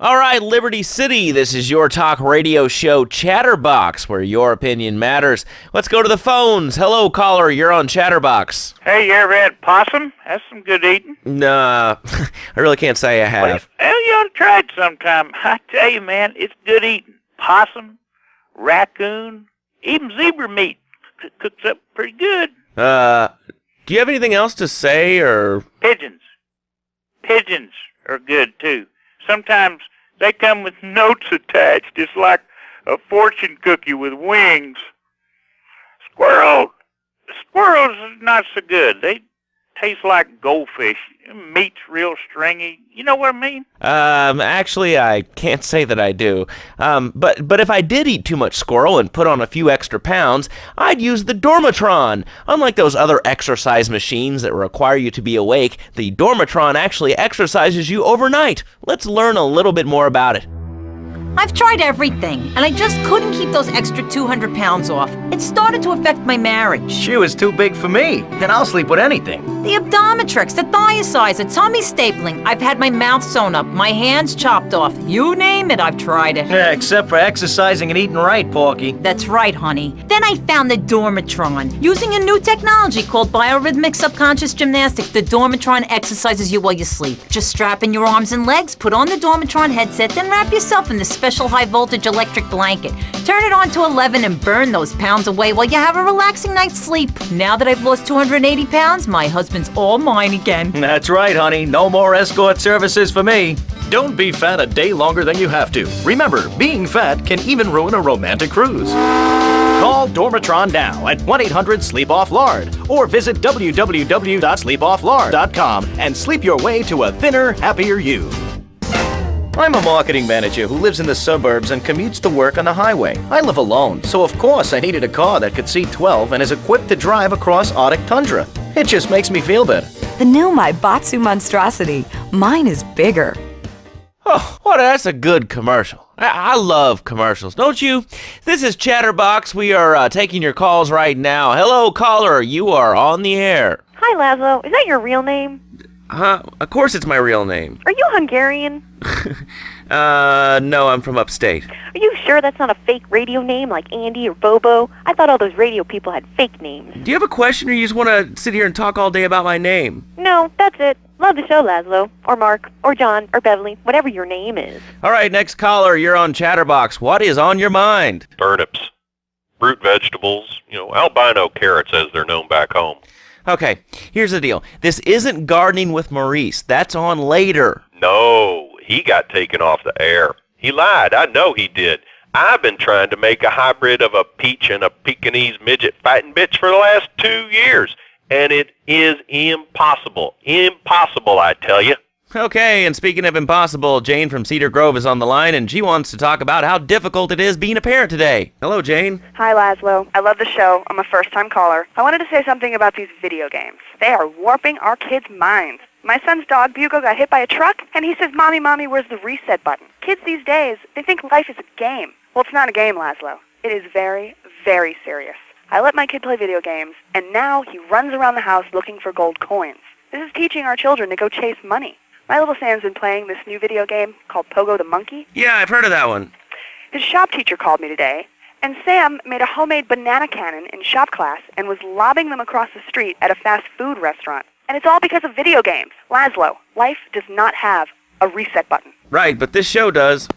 All right, Liberty City, this is your talk radio show Chatterbox, where your opinion matters. Let's go to the phones. Hello, caller, you're on Chatterbox. Hey, you ever had possum? That's some good eating. Nah, I really can't say I have. Well, you ought to try it sometime. I tell you, man, it's good eating. Possum, raccoon, even zebra meat cooks up pretty good. Do you have anything else to say, or? Pigeons. Pigeons are good, too. Sometimes they come with notes attached, just like a fortune cookie with wings. Squirrels are not so good. They taste like goldfish. Meat's real stringy. You know what I mean? Actually, I can't say that I do. But if I did eat too much squirrel and put on a few extra pounds, I'd use the Dormatron. Unlike those other exercise machines that require you to be awake, the Dormatron actually exercises you overnight. Let's learn a little bit more about it. I've tried everything, and I just couldn't keep those extra 200 pounds off. It started to affect my marriage. She was too big for me. Then I'll sleep with anything. The Abdometrix, the Thiazides, tummy stapling. I've had my mouth sewn up, my hands chopped off. You name it, I've tried it. Yeah, except for exercising and eating right, Porky. That's right, honey. Then I found the Dormatron. Using a new technology called biorhythmic subconscious gymnastics, the Dormatron exercises you while you sleep. Just strap in your arms and legs, put on the Dormatron headset, then wrap yourself in the special high-voltage electric blanket. Turn it on to 11 and burn those pounds away while you have a relaxing night's sleep. Now that I've lost 280 pounds, my husband's all mine again. That's right, honey. No more escort services for me. Don't be fat a day longer than you have to. Remember, being fat can even ruin a romantic cruise. Call Dormatron now at 1-800-SLEEP-OFF-LARD or visit www.sleepofflard.com and sleep your way to a thinner, happier you. I'm a marketing manager who lives in the suburbs and commutes to work on the highway. I live alone, so of course I needed a car that could seat 12 and is equipped to drive across Arctic tundra. It just makes me feel better. The new Maibatsu Monstrosity. Mine is bigger. Oh, well, that's a good commercial. I love commercials, don't you? This is Chatterbox. We are taking your calls right now. Hello, caller. You are on the air. Hi, Laszlo. Is that your real name? Of course it's my real name. Are you Hungarian? No, I'm from upstate. Are you sure that's not a fake radio name like Andy or Bobo? I thought all those radio people had fake names. Do you have a question, or you just want to sit here and talk all day about my name? No, that's it. Love the show, Laszlo. Or Mark. Or John. Or Beverly. Whatever your name is. All right, next caller, you're on Chatterbox. What is on your mind? Turnips, root vegetables, albino carrots as they're known back home. Okay, here's the deal. This isn't Gardening with Maurice. That's on later. No, he got taken off the air. He lied. I know he did. I've been trying to make a hybrid of a peach and a Pekingese midget fighting bitch for the last 2 years, and it is impossible. Impossible, I tell you. Okay, and speaking of impossible, Jane from Cedar Grove is on the line, and she wants to talk about how difficult it is being a parent today. Hello, Jane. Hi, Laszlo. I love the show. I'm a first-time caller. I wanted to say something about these video games. They are warping our kids' minds. My son's dog, Bugo, got hit by a truck, and he says, Mommy, where's the reset button? Kids these days, they think life is a game. Well, it's not a game, Laszlo. It is very, very serious. I let my kid play video games, and now he runs around the house looking for gold coins. This is teaching our children to go chase money. My little Sam's been playing this new video game called Pogo the Monkey. Yeah, I've heard of that one. His shop teacher called me today, and Sam made a homemade banana cannon in shop class and was lobbing them across the street at a fast food restaurant. And it's all because of video games. Laszlo, life does not have a reset button. Right, but this show does.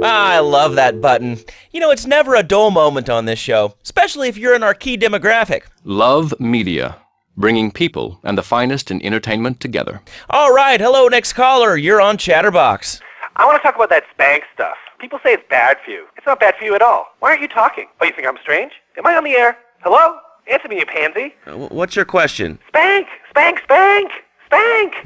I love that button. It's never a dull moment on this show, especially if you're in our key demographic. Love Media. Bringing people and the finest in entertainment together. All right, hello, next caller. You're on Chatterbox. I want to talk about that spank stuff. People say it's bad for you. It's not bad for you at all. Why aren't you talking? Oh, you think I'm strange? Am I on the air? Hello? Answer me, you pansy. What's your question? Spank! Spank! Spank! Spank!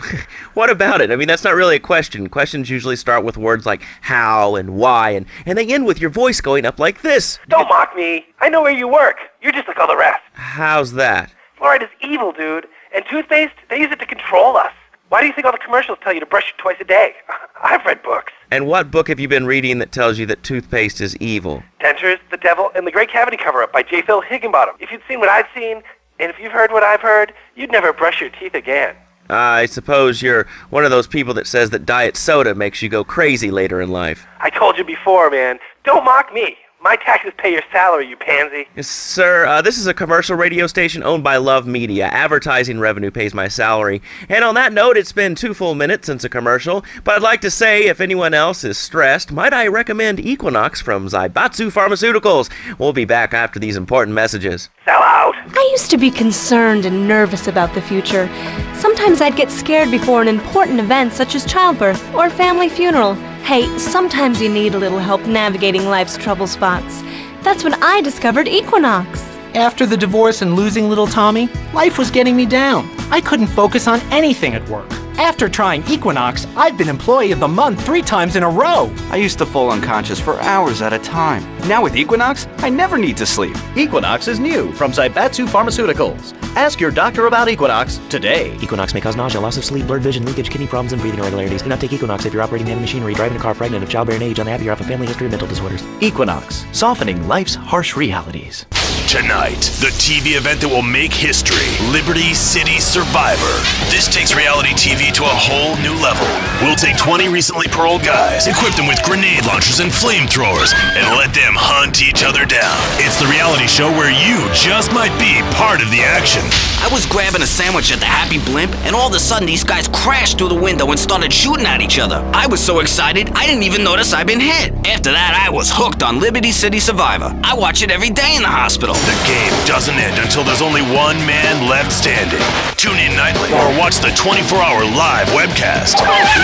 What about it? I mean, that's not really a question. Questions usually start with words like how and why, and they end with your voice going up like this. Don't mock me. I know where you work. You're just like all the rest. How's that? Fluoride is evil, dude. And toothpaste, they use it to control us. Why do you think all the commercials tell you to brush it twice a day? I've read books. And what book have you been reading that tells you that toothpaste is evil? Dentures, the Devil, and the Great Cavity Cover-Up by J. Phil Higginbottom. If you'd seen what I've seen, and if you've heard what I've heard, you'd never brush your teeth again. I suppose you're one of those people that says that diet soda makes you go crazy later in life. I told you before, man. Don't mock me. My taxes pay your salary, you pansy. Yes, sir, this is a commercial radio station owned by Love Media. Advertising revenue pays my salary. And on that note, it's been 2 full minutes since a commercial, but I'd like to say if anyone else is stressed, might I recommend Equinox from Zaibatsu Pharmaceuticals. We'll be back after these important messages. Sell out. I used to be concerned and nervous about the future. Sometimes I'd get scared before an important event such as childbirth or a family funeral. Hey, sometimes you need a little help navigating life's trouble spots. That's when I discovered Equinox. After the divorce and losing little Tommy, life was getting me down. I couldn't focus on anything at work. After trying Equinox, I've been Employee of the Month 3 times in a row. I used to fall unconscious for hours at a time. Now with Equinox, I never need to sleep. Equinox is new from Zaibatsu Pharmaceuticals. Ask your doctor about Equinox today. Equinox may cause nausea, loss of sleep, blurred vision, leakage, kidney problems, and breathing irregularities. Do not take Equinox if you're operating heavy machinery, driving a car, pregnant, of childbearing age, unhappy, or have a family history of mental disorders. Equinox, softening life's harsh realities. Tonight, the TV event that will make history, Liberty City Survivor. This takes reality TV to a whole new level. We'll take 20 recently paroled guys, equip them with grenade launchers and flamethrowers, and let them hunt each other down. It's the reality show where you just might be part of the action. I was grabbing a sandwich at the Happy Blimp, and all of a sudden these guys crashed through the window and started shooting at each other. I was so excited, I didn't even notice I'd been hit. After that, I was hooked on Liberty City Survivor. I watch it every day in the hospital. The game doesn't end until there's only one man left standing. Tune in nightly or watch the 24-hour live webcast.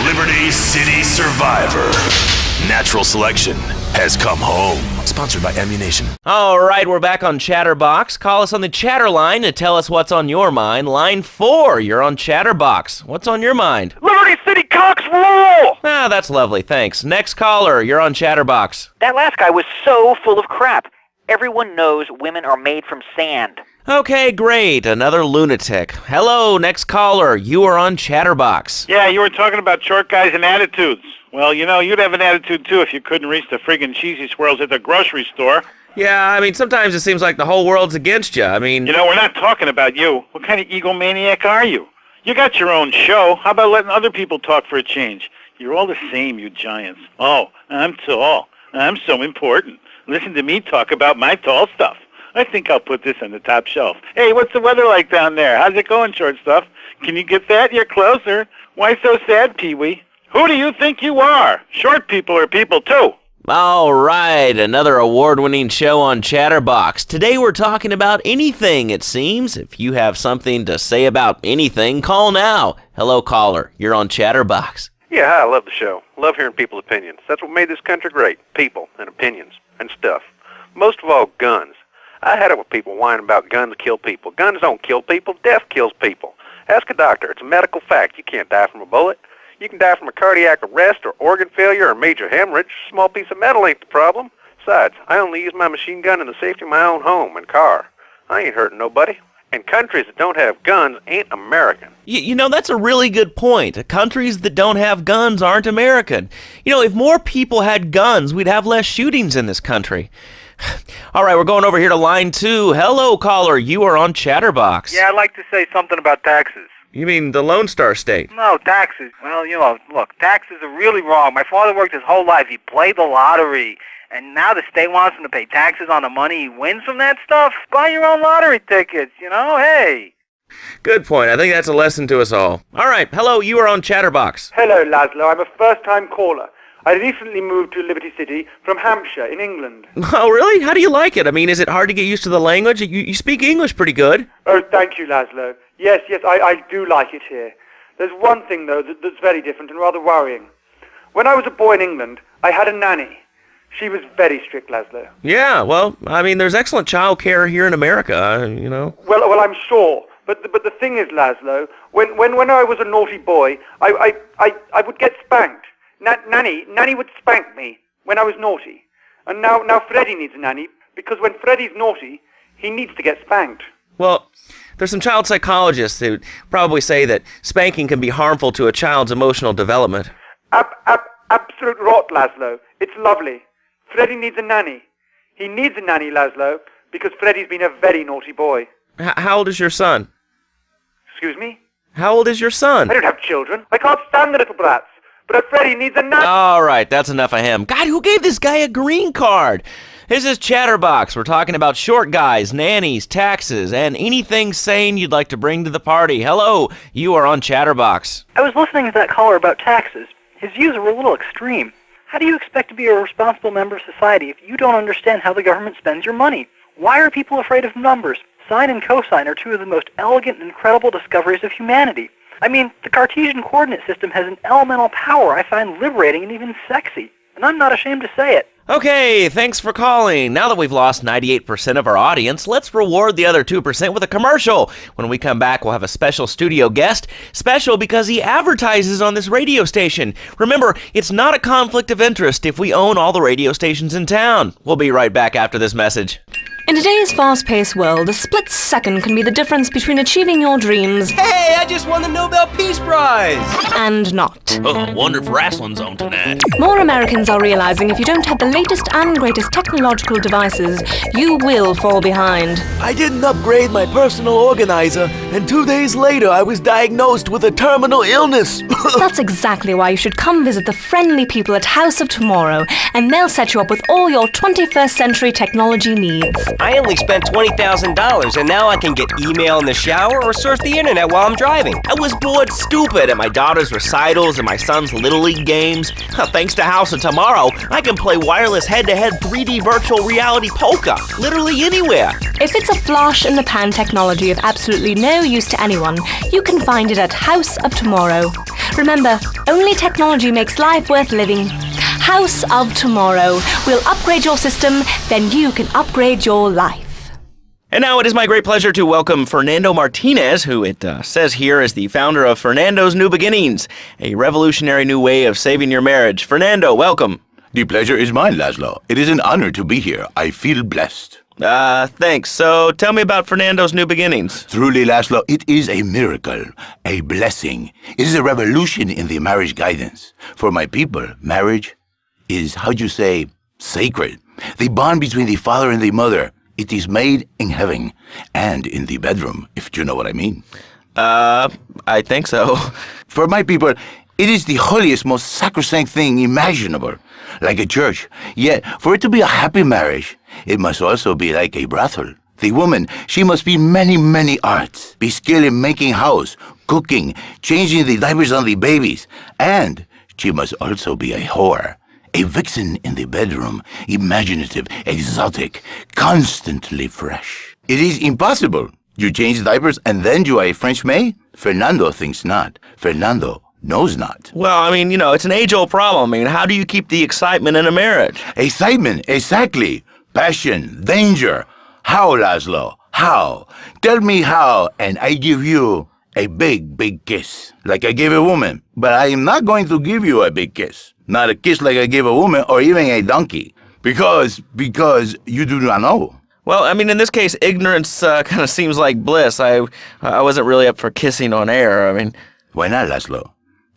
Liberty City Survivor. Natural selection has come home. Sponsored by Ammunition. All right, we're back on Chatterbox. Call us on the chatter line to tell us what's on your mind. Line 4, you're on Chatterbox. What's on your mind? Liberty City Cocks rule! Ah, that's lovely, thanks. Next caller, you're on Chatterbox. That last guy was so full of crap. Everyone knows women are made from sand. Okay, great. Another lunatic. Hello, next caller. You are on Chatterbox. Yeah, you were talking about short guys and attitudes. Well, you know, you'd have an attitude, too, if you couldn't reach the friggin' cheesy swirls at the grocery store. Yeah, I mean, sometimes it seems like the whole world's against you. I mean... You know, we're not talking about you. What kind of egomaniac are you? You got your own show. How about letting other people talk for a change? You're all the same, you giants. Oh, I'm tall. I'm so important. Listen to me talk about my tall stuff. I think I'll put this on the top shelf. Hey, what's the weather like down there? How's it going, short stuff? Can you get that? You're closer. Why so sad, Pee-wee? Who do you think you are? Short people are people, too. All right, another award-winning show on Chatterbox. Today we're talking about anything, it seems. If you have something to say about anything, call now. Hello, caller. You're on Chatterbox. Yeah, hi, I love the show. Love hearing people's opinions. That's what made this country great. People and opinions and stuff. Most of all, guns. I had it with people whining about guns kill people. Guns don't kill people. Death kills people. Ask a doctor. It's a medical fact. You can't die from a bullet. You can die from a cardiac arrest or organ failure or major hemorrhage. A small piece of metal ain't the problem. Besides, I only use my machine gun in the safety of my own home and car. I ain't hurting nobody. And countries that don't have guns ain't American. You know, that's a really good point. Countries that don't have guns aren't American. You know, if more people had guns, we'd have less shootings in this country. All right, we're going over here to line 2. Hello, caller. You are on Chatterbox. Yeah, I'd like to say something about taxes. You mean the Lone Star State? No, taxes. Well, you know, look, taxes are really wrong. My father worked his whole life. He played the lottery. And now the state wants him to pay taxes on the money he wins from that stuff? Buy your own lottery tickets, you know? Hey. Good point. I think that's a lesson to us all. All right. Hello, you are on Chatterbox. Hello, Laszlo. I'm a first-time caller. I recently moved to Liberty City from Hampshire in England. Oh, really? How do you like it? I mean, is it hard to get used to the language? You speak English pretty good. Oh, thank you, Laszlo. Yes, I do like it here. There's one thing, though, that's very different and rather worrying. When I was a boy in England, I had a nanny. She was very strict, Laszlo. Yeah, well, I mean, there's excellent child care here in America, you know. Well, I'm sure. But the thing is, Laszlo, when I was a naughty boy, I would get spanked. Nanny would spank me when I was naughty. And now Freddie needs a nanny, because when Freddie's naughty, he needs to get spanked. Well, there's some child psychologists who probably say that spanking can be harmful to a child's emotional development. Absolute rot, Laszlo. It's lovely. Freddie needs a nanny. He needs a nanny, Laszlo, because Freddie's been a very naughty boy. How old is your son? Excuse me? How old is your son? I don't have children. I can't stand the little brats. But Freddie needs a nut. All right, that's enough of him. God, who gave this guy a green card? This is Chatterbox. We're talking about short guys, nannies, taxes, and anything sane you'd like to bring to the party. Hello, you are on Chatterbox. I was listening to that caller about taxes. His views were a little extreme. How do you expect to be a responsible member of society if you don't understand how the government spends your money? Why are people afraid of numbers? Sine and cosine are two of the most elegant and incredible discoveries of humanity. I mean, the Cartesian coordinate system has an elemental power I find liberating and even sexy. And I'm not ashamed to say it. Okay, thanks for calling. Now that we've lost 98% of our audience, let's reward the other 2% with a commercial. When we come back, we'll have a special studio guest. Special because he advertises on this radio station. Remember, it's not a conflict of interest if we own all the radio stations in town. We'll be right back after this message. In today's fast-paced world, a split second can be the difference between achieving your dreams... Hey, I just won the Nobel Peace Prize! ...and not. Oh, wonder if wrestling's on tonight. More Americans are realizing if you don't have the latest and greatest technological devices, you will fall behind. I didn't upgrade my personal organizer, and 2 days later I was diagnosed with a terminal illness. That's exactly why you should come visit the friendly people at House of Tomorrow, and they'll set you up with all your 21st century technology needs. I only spent $20,000, and now I can get email in the shower or surf the internet while I'm driving. I was bored stupid at my daughter's recitals and my son's Little League games. Thanks to House of Tomorrow, I can play wireless head-to-head 3D virtual reality poker, literally anywhere. If it's a flash-in-the-pan technology of absolutely no use to anyone, you can find it at House of Tomorrow. Remember, only technology makes life worth living. House of Tomorrow. We'll upgrade your system, then you can upgrade your life. And now it is my great pleasure to welcome Fernando Martinez, who it says here is the founder of Fernando's New Beginnings, a revolutionary new way of saving your marriage. Fernando, welcome. The pleasure is mine, Laszlo. It is an honor to be here. I feel blessed. Thanks. So tell me about Fernando's New Beginnings. Truly, Laszlo, it is a miracle, a blessing. It is a revolution in the marriage guidance. For my people, marriage is, how'd you say, sacred. The bond between the father and the mother. It is made in heaven and in the bedroom, if you know what I mean. I think so. For my people, it is the holiest, most sacrosanct thing imaginable, like a church. Yet, for it to be a happy marriage, it must also be like a brothel. The woman, she must be many, many arts, be skilled in making house, cooking, changing the diapers on the babies, and she must also be a whore. A vixen in the bedroom, imaginative, exotic, constantly fresh. It is impossible. You change diapers and then you are a French maid? Fernando thinks not. Fernando knows not. Well, I mean, it's an age-old problem. I mean, how do you keep the excitement in a marriage? Excitement, exactly. Passion, danger. How, Laszlo? How? Tell me how, and I give you a big, big kiss, like I gave a woman. But I am not going to give you a big kiss. Not a kiss like I gave a woman or even a donkey. Because you do not know. Well, I mean, in this case, ignorance kind of seems like bliss. I wasn't really up for kissing on air. I mean... Why not, Laszlo?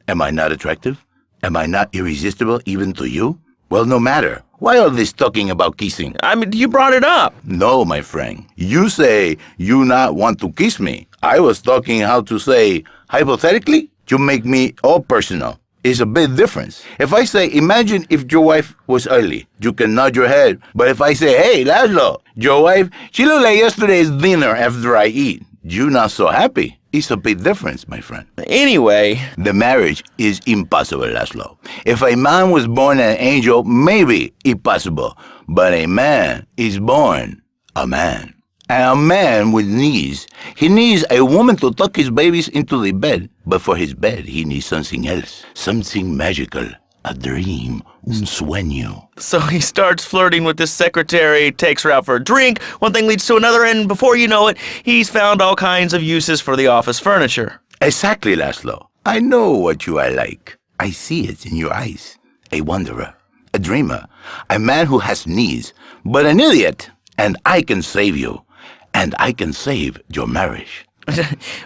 Am I not attractive? Am I not irresistible even to you? Well, no matter. Why all this talking about kissing? I mean, you brought it up. No, my friend. You say you not want to kiss me. I was talking how to say, hypothetically, you make me all personal. It's a big difference. If I say, imagine if your wife was early, you can nod your head. But if I say, hey, Laszlo, your wife, she looked like yesterday's dinner after I eat. You not so happy. It's a big difference, my friend. Anyway. The marriage is impossible, Laszlo. If a man was born an angel, maybe impossible. But a man is born a man. And a man with knees. He needs a woman to tuck his babies into the bed. But for his bed, he needs something else. Something magical. A dream. Un sueño. So he starts flirting with his secretary, takes her out for a drink, one thing leads to another, and before you know it, he's found all kinds of uses for the office furniture. Exactly, Laszlo. I know what you are like. I see it in your eyes. A wanderer. A dreamer. A man who has knees. But an idiot. And I can save you. And I can save your marriage.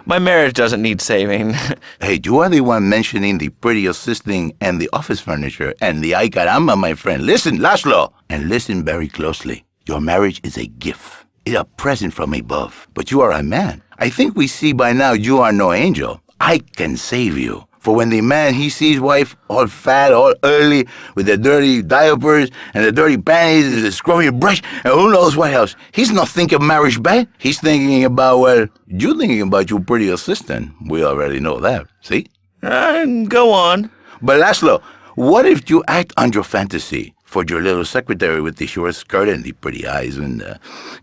My marriage doesn't need saving. Hey, you are the one mentioning the pretty assisting and the office furniture and the ay caramba, my friend. Listen, Laszlo, and listen very closely. Your marriage is a gift. It's a present from above. But you are a man. I think we see by now you are no angel. I can save you. For when the man, he sees wife all fat, all early, with the dirty diapers and the dirty panties and the scrubby brush and who knows what else, he's not thinking marriage bad. He's thinking about, well, you thinking about your pretty assistant. We already know that, see? Go on. But Laszlo, what if you act on your fantasy for your little secretary with the short skirt and the pretty eyes and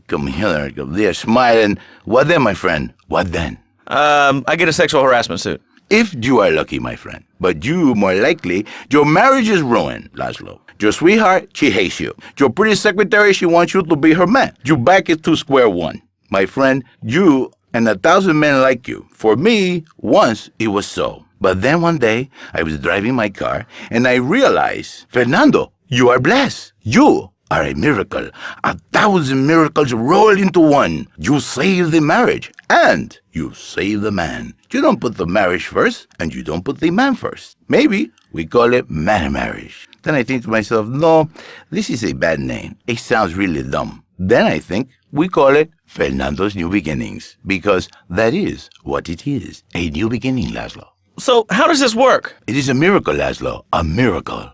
come here, come there, smiling? What then, my friend? What then? I get a sexual harassment suit. If you are lucky, my friend. But you, more likely, your marriage is ruined, Laszlo. Your sweetheart, she hates you. Your pretty secretary, she wants you to be her man. You back it to square one. My friend, you and 1,000 men like you. For me, once it was so. But then one day, I was driving my car, and I realized, Fernando, you are blessed. You are a miracle. 1,000 miracles rolled into one. You save the marriage, and you save the man. You don't put the marriage first, and you don't put the man first. Maybe we call it man marriage. Then I think to myself, no, this is a bad name. It sounds really dumb. Then I think we call it Fernando's New Beginnings, because that is what it is, a new beginning, Laszlo. So how does this work? It is a miracle, Laszlo, a miracle.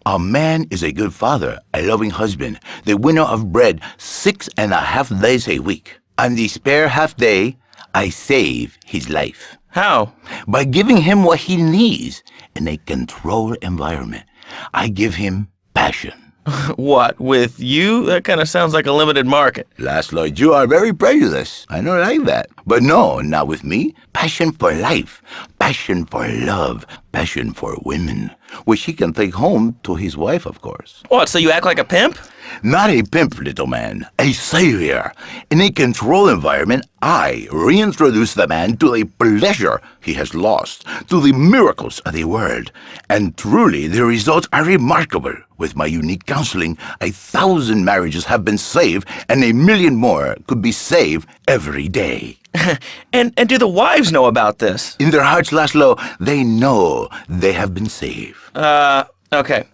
A man is a good father, a loving husband, the winner of bread 6.5 days a week. On the spare half day, I save his life. How? By giving him what he needs in a controlled environment. I give him passion. What, with you? That kind of sounds like a limited market. Laszlo, you are very prejudiced. I don't like that. But no, not with me. Passion for life, passion for love, passion for women, which he can take home to his wife, of course. What, so you act like a pimp? Not a pimp, little man. A savior. In a controlled environment, I reintroduce the man to the pleasure he has lost, to the miracles of the world. And truly, the results are remarkable. With my unique counseling, 1,000 marriages have been saved, and 1,000,000 more could be saved every day. And do the wives know about this? In their hearts, Laszlo, they know they have been saved. Okay.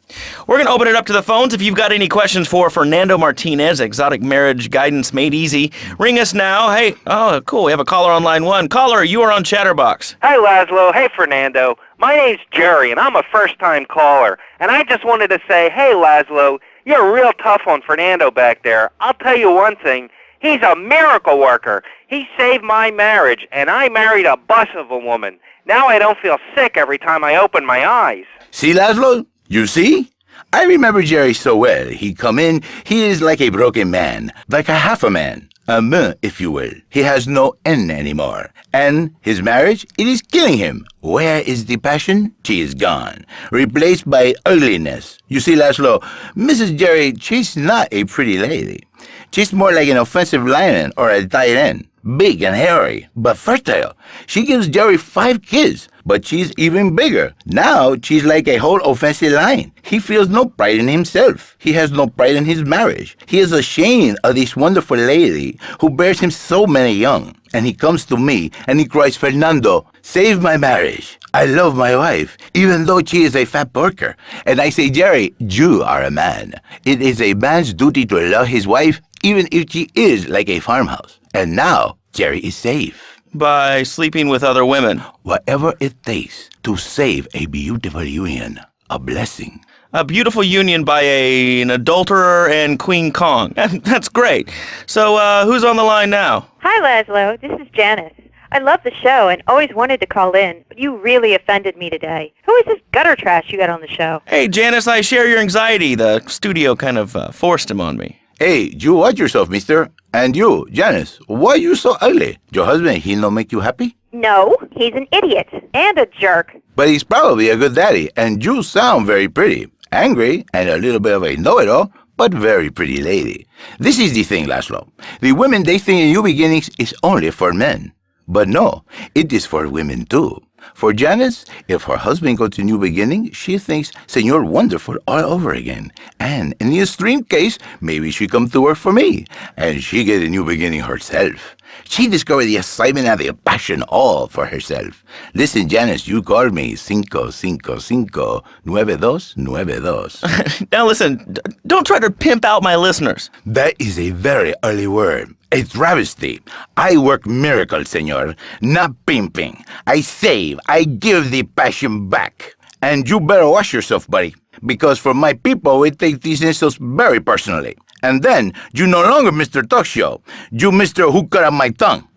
We're going to open it up to the phones. If you've got any questions for Fernando Martinez, Exotic Marriage Guidance Made Easy, ring us now. Hey, oh, cool. We have a caller on line 1. Caller, you are on Chatterbox. Hi, Laszlo. Hey, Fernando. My name's Jerry, and I'm a first-time caller. And I just wanted to say, hey, Laszlo, you're real tough on Fernando back there. I'll tell you one thing. He's a miracle worker. He saved my marriage, and I married a bus of a woman. Now I don't feel sick every time I open my eyes. See, Laszlo? You see? I remember Jerry so well. He come in, he is like a broken man, like a half a man. A me, if you will. He has no N anymore. And his marriage, it is killing him. Where is the passion? She is gone. Replaced by ugliness. You see, Laszlo, Mrs. Jerry, she's not a pretty lady. She's more like an offensive lion or a tight end. Big and hairy, but fertile. She gives Jerry 5 kids, but she's even bigger. Now she's like a whole offensive lion. He feels no pride in himself. He has no pride in his marriage. He is ashamed of this wonderful lady who bears him so many young. And he comes to me and he cries, Fernando, save my marriage. I love my wife, even though she is a fat porker. And I say, Jerry, you are a man. It is a man's duty to love his wife, even if she is like a farmhouse. And now, Jerry is safe. By sleeping with other women. Whatever it takes to save a beautiful union. A blessing. A beautiful union by an adulterer and Queen Kong. That's great. So, who's on the line now? Hi, Laszlo. This is Janice. I love the show and always wanted to call in, but you really offended me today. Who is this gutter trash you got on the show? Hey, Janice, I share your anxiety. The studio kind of forced him on me. Hey, you watch yourself, mister. And you, Janice, why are you so ugly? Your husband, he not make you happy? No, he's an idiot and a jerk. But he's probably a good daddy, and you sound very pretty. Angry, and a little bit of a know-it-all, but very pretty lady. This is the thing, Laszlo. The women they think in New Beginnings is only for men. But no, it is for women too. For Janice, if her husband goes to New Beginning, she thinks Señor Wonderful all over again. And in the extreme case, maybe she come to work for me, and she get a New Beginning herself. She discovered the excitement and the passion all for herself. Listen, Janice, you called me 555-9292. Now listen, don't try to pimp out my listeners. That is a very early word. a travesty. I work miracles, senor, not pimping. I save, I give the passion back. And you better watch yourself, buddy, because for my people, we take these insults very personally. And then, you no longer Mr. Talk Show. You Mr. Who Cut Out My Tongue.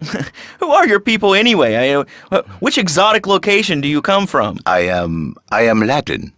Who are your people anyway? Which exotic location do you come from? I am Latin.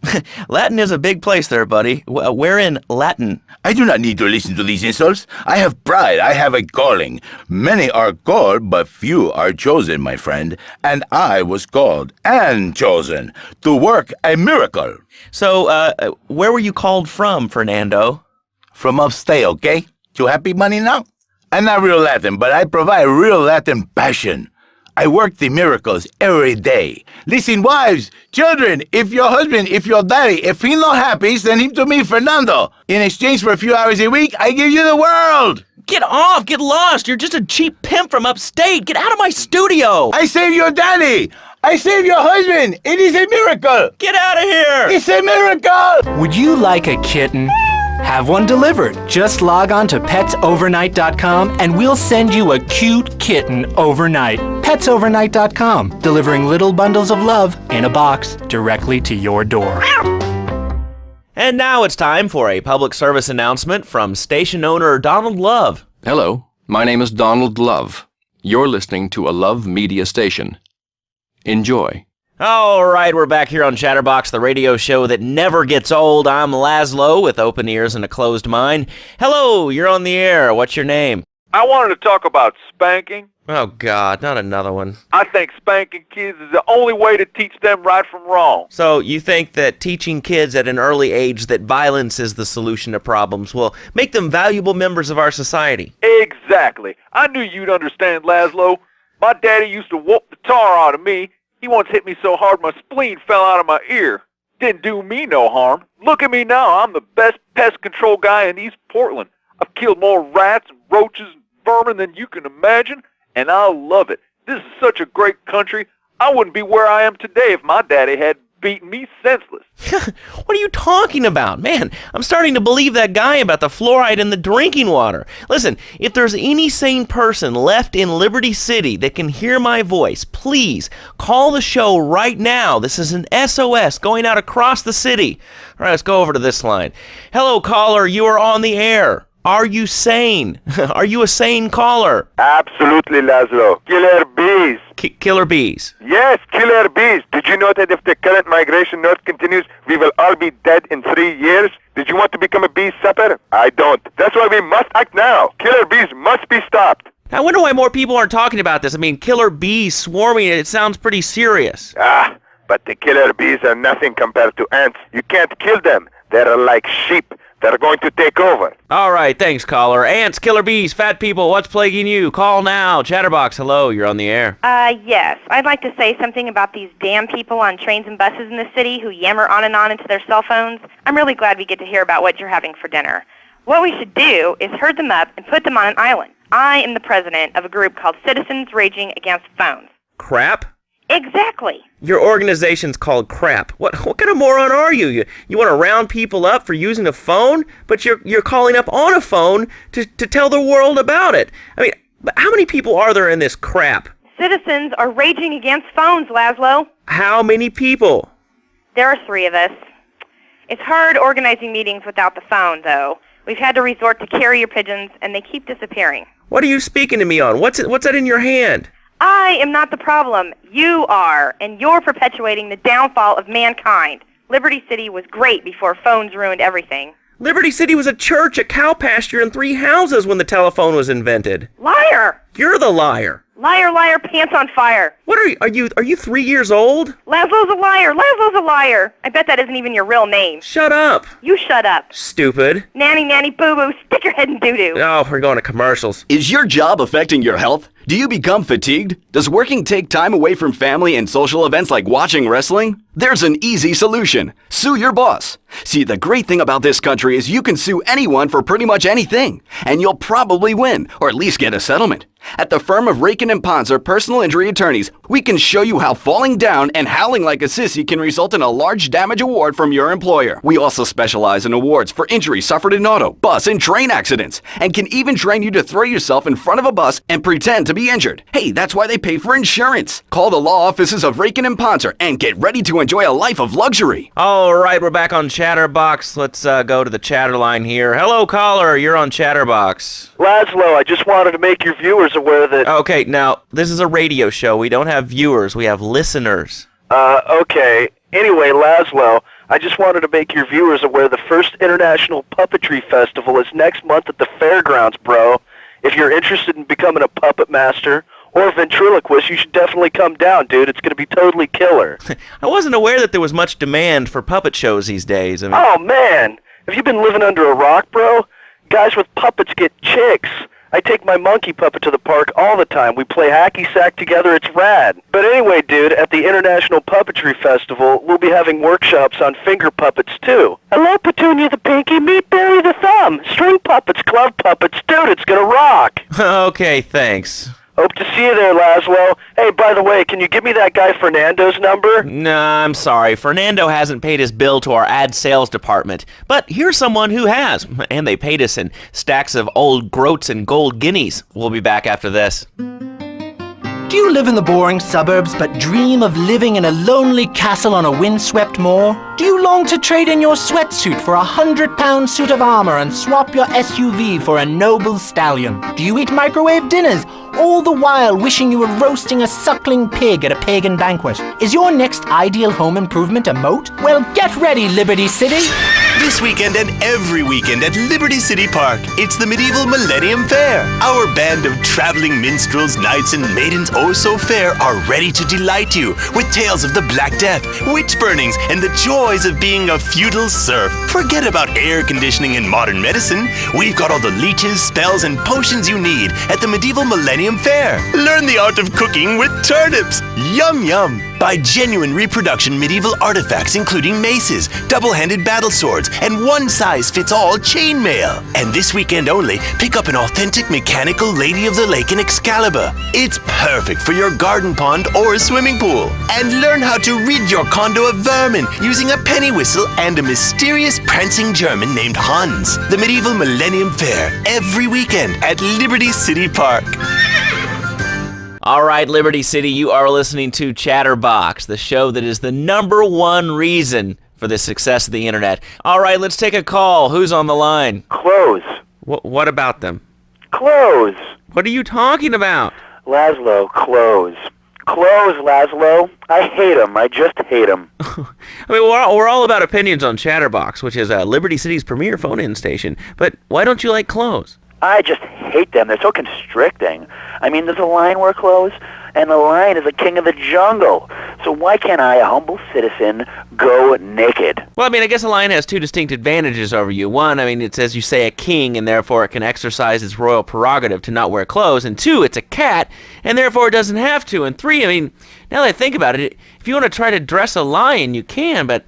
Latin is a big place there, buddy. Where in Latin? I do not need to listen to these insults. I have pride. I have a calling. Many are called, but few are chosen, my friend. And I was called and chosen to work a miracle. So, where were you called from, Fernando? From upstate, okay? You happy, money, now? I'm not real Latin, but I provide real Latin passion. I work the miracles every day. Listen, wives, children, if your husband, if your daddy, if he's not happy, send him to me, Fernando. In exchange for a few hours a week, I give you the world. Get off, get lost. You're just a cheap pimp from upstate. Get out of my studio. I save your daddy. I save your husband. It is a miracle. Get out of here. It's a miracle. Would you like a kitten? Have one delivered. Just log on to petsovernight.com and we'll send you a cute kitten overnight. Petsovernight.com, delivering little bundles of love in a box directly to your door. And now it's time for a public service announcement from station owner Donald Love. Hello, my name is Donald Love. You're listening to a Love Media station. Enjoy. All right, we're back here on Chatterbox, the radio show that never gets old. I'm Laszlo with open ears and a closed mind. Hello, you're on the air. What's your name? I wanted to talk about spanking. Oh, God, not another one. I think spanking kids is the only way to teach them right from wrong. So you think that teaching kids at an early age that violence is the solution to problems will make them valuable members of our society? Exactly. I knew you'd understand, Laszlo. My daddy used to whoop the tar out of me. He once hit me so hard my spleen fell out of my ear. Didn't do me no harm. Look at me now. I'm the best pest control guy in East Portland. I've killed more rats and roaches and vermin than you can imagine, and I love it. This is such a great country. I wouldn't be where I am today if my daddy had beaten me senseless. What are you talking about? Man, I'm starting to believe that guy about the fluoride in the drinking water. Listen, if there's any sane person left in Liberty City that can hear my voice, please call the show right now. This is an SOS going out across the city. All right, let's go over to this line. Hello, caller. You are on the air. Are you sane? Are you a sane caller? Absolutely, Laszlo. Killer bees. Killer bees. Yes, killer bees. Did you know that if the current migration north continues, we will all be dead in 3 years? Did you want to become a bee supper? I don't. That's why we must act now. Killer bees must be stopped. I wonder why more people aren't talking about this. I mean, killer bees swarming, it sounds pretty serious. But the killer bees are nothing compared to ants. You can't kill them. They're like sheep. They're going to take over. All right, thanks, caller. Ants, killer bees, fat people, what's plaguing you? Call now. Chatterbox, hello, you're on the air. Yes. I'd like to say something about these damn people on trains and buses in the city who yammer on and on into their cell phones. I'm really glad we get to hear about what you're having for dinner. What we should do is herd them up and put them on an island. I am the president of a group called Citizens Raging Against Phones. Crap? Exactly. Your organization's called crap. What kind of moron are you? You want to round people up for using a phone, but you're calling up on a phone to tell the world about it. I mean, how many people are there in this crap? Citizens are raging against phones, Laszlo. How many people? There are 3 of us. It's hard organizing meetings without the phone, though. We've had to resort to carrier pigeons, and they keep disappearing. What are you speaking to me on? What's that in your hand? I am not the problem. You are, and you're perpetuating the downfall of mankind. Liberty City was great before phones ruined everything. Liberty City was a church, a cow pasture, and 3 houses when the telephone was invented. Liar! You're the liar. Liar, liar, pants on fire. What are you 3 years old? Laszlo's a liar. Laszlo's a liar. I bet that isn't even your real name. Shut up. You shut up. Stupid. Nanny, nanny, boo-boo, stick your head in doo-doo. Oh, we're going to commercials. Is your job affecting your health? Do you become fatigued? Does working take time away from family and social events like watching wrestling? There's an easy solution. Sue your boss. See, the great thing about this country is you can sue anyone for pretty much anything, and you'll probably win, or at least get a settlement. At the firm of Rakin & Ponzer Personal Injury Attorneys, we can show you how falling down and howling like a sissy can result in a large damage award from your employer. We also specialize in awards for injuries suffered in auto, bus, and train accidents, and can even train you to throw yourself in front of a bus and pretend to be injured. Hey, that's why they pay for insurance. Call the law offices of Rakin & Ponzer and get ready to enjoy a life of luxury. All right, we're back on Chatterbox. Let's go to the chatter line here. Hello, caller. You're on Chatterbox. Laszlo, I just wanted to make your viewers aware that... Okay, now, this is a radio show. We don't have viewers. We have listeners. Okay. Anyway, Laszlo, I just wanted to make your viewers aware the first International Puppetry Festival is next month at the fairgrounds, bro. If you're interested in becoming a puppet master or a ventriloquist, you should definitely come down, dude. It's going to be totally killer. I wasn't aware that there was much demand for puppet shows these days. I mean... Oh, man. Have you been living under a rock, bro? Guys with puppets get chicks. I take my monkey puppet to the park all the time. We play hacky sack together. It's rad. But anyway, dude, at the International Puppetry Festival, we'll be having workshops on finger puppets, too. Hello, Petunia the Pinky. Meet Barry the Thumb. String puppets, glove puppets. Dude, it's gonna rock. Okay, thanks. Hope to see you there, Laszlo. Hey, by the way, can you give me that guy Fernando's number? Nah, I'm sorry. Fernando hasn't paid his bill to our ad sales department. But here's someone who has, and they paid us in stacks of old groats and gold guineas. We'll be back after this. Do you live in the boring suburbs but dream of living in a lonely castle on a windswept moor? Do you long to trade in your sweatsuit for a 100-pound suit of armor and swap your SUV for a noble stallion? Do you eat microwave dinners, all the while wishing you were roasting a suckling pig at a pagan banquet? Is your next ideal home improvement a moat? Well, get ready, Liberty City! This weekend and every weekend at Liberty City Park, it's the Medieval Millennium Fair. Our band of traveling minstrels, knights, and maidens oh so fair are ready to delight you with tales of the Black Death, witch burnings, and the joys of being a feudal serf. Forget about air conditioning and modern medicine. We've got all the leeches, spells, and potions you need at the Medieval Millennium Fair. Learn the art of cooking with turnips. Yum yum. Buy genuine reproduction medieval artifacts including maces, double-handed battle swords, and one-size-fits-all chainmail. And this weekend only, pick up an authentic mechanical Lady of the Lake in Excalibur. It's perfect for your garden pond or swimming pool. And learn how to rid your condo of vermin using a penny whistle and a mysterious prancing German named Hans. The Medieval Millennium Fair, every weekend at Liberty City Park. All right, Liberty City, you are listening to Chatterbox, the show that is the #1 reason for the success of the internet. All right, let's take a call. Who's on the line? Clothes. What about them? Clothes. What are you talking about? Laszlo, clothes. Clothes, Laszlo. I hate them. I just hate them. I mean, we're all about opinions on Chatterbox, which is Liberty City's premier phone-in station. But why don't you like clothes? I just hate them. They're so constricting. I mean, does a lion wear clothes? And the lion is a king of the jungle. So why can't I, a humble citizen, go naked? Well, I mean, I guess a lion has two distinct advantages over you. One, I mean, it's, as you say, a king, and therefore it can exercise its royal prerogative to not wear clothes. And two, it's a cat, and therefore it doesn't have to. And three, I mean, now that I think about it, if you want to try to dress a lion, you can, but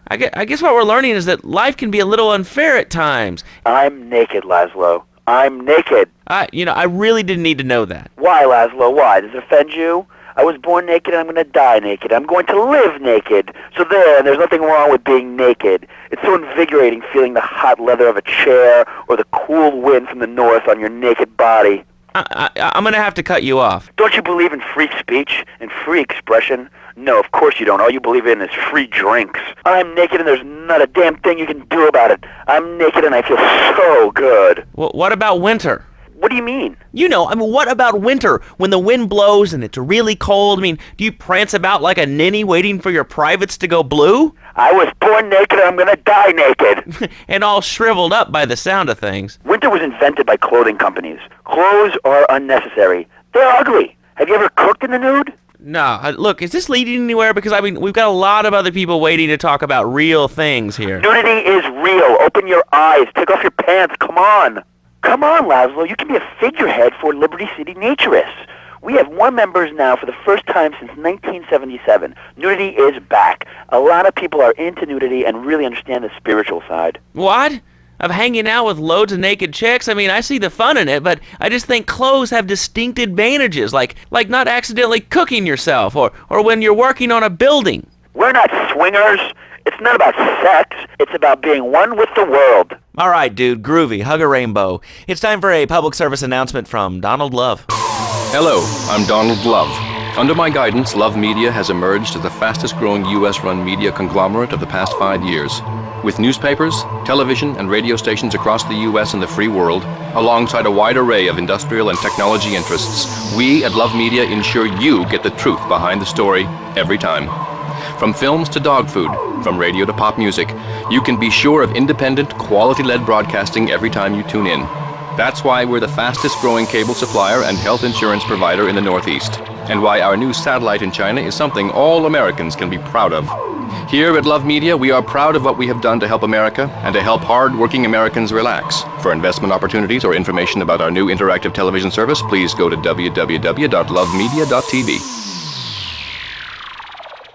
I guess what we're learning is that life can be a little unfair at times. I'm naked, Laszlo. I'm naked. I really didn't need to know that. Why, Laszlo? Why? Does it offend you? I was born naked and I'm going to die naked. I'm going to live naked. So there's nothing wrong with being naked. It's so invigorating feeling the hot leather of a chair or the cool wind from the north on your naked body. I'm going to have to cut you off. Don't you believe in free speech and free expression? No, of course you don't. All you believe in is free drinks. I'm naked and there's not a damn thing you can do about it. I'm naked and I feel so good. Well, what about winter? What do you mean? What about winter? When the wind blows and it's really cold, do you prance about like a ninny waiting for your privates to go blue? I was born naked and I'm gonna die naked. And all shriveled up by the sound of things. Winter was invented by clothing companies. Clothes are unnecessary. They're ugly. Have you ever cooked in the nude? No, look, is this leading anywhere? Because, we've got a lot of other people waiting to talk about real things here. Nudity is real. Open your eyes. Take off your pants. Come on. Come on, Laszlo. You can be a figurehead for Liberty City Naturists. We have more members now for the first time since 1977. Nudity is back. A lot of people are into nudity and really understand the spiritual side. What? of hanging out with loads of naked chicks. I mean, I see the fun in it, but I just think clothes have distinct advantages, like not accidentally cooking yourself or when you're working on a building. We're not swingers. It's not about sex. It's about being one with the world. All right, dude, groovy. Hug a rainbow. It's time for a public service announcement from Donald Love. Hello, I'm Donald Love. Under my guidance, Love Media has emerged as the fastest-growing U.S.-run media conglomerate of the past 5 years. With newspapers, television, and radio stations across the U.S. and the free world, alongside a wide array of industrial and technology interests, we at Love Media ensure you get the truth behind the story every time. From films to dog food, from radio to pop music, you can be sure of independent, quality-led broadcasting every time you tune in. That's why we're the fastest-growing cable supplier and health insurance provider in the Northeast, and why our new satellite in China is something all Americans can be proud of. Here at Love Media, we are proud of what we have done to help America and to help hard-working Americans relax. For investment opportunities or information about our new interactive television service, please go to www.lovemedia.tv.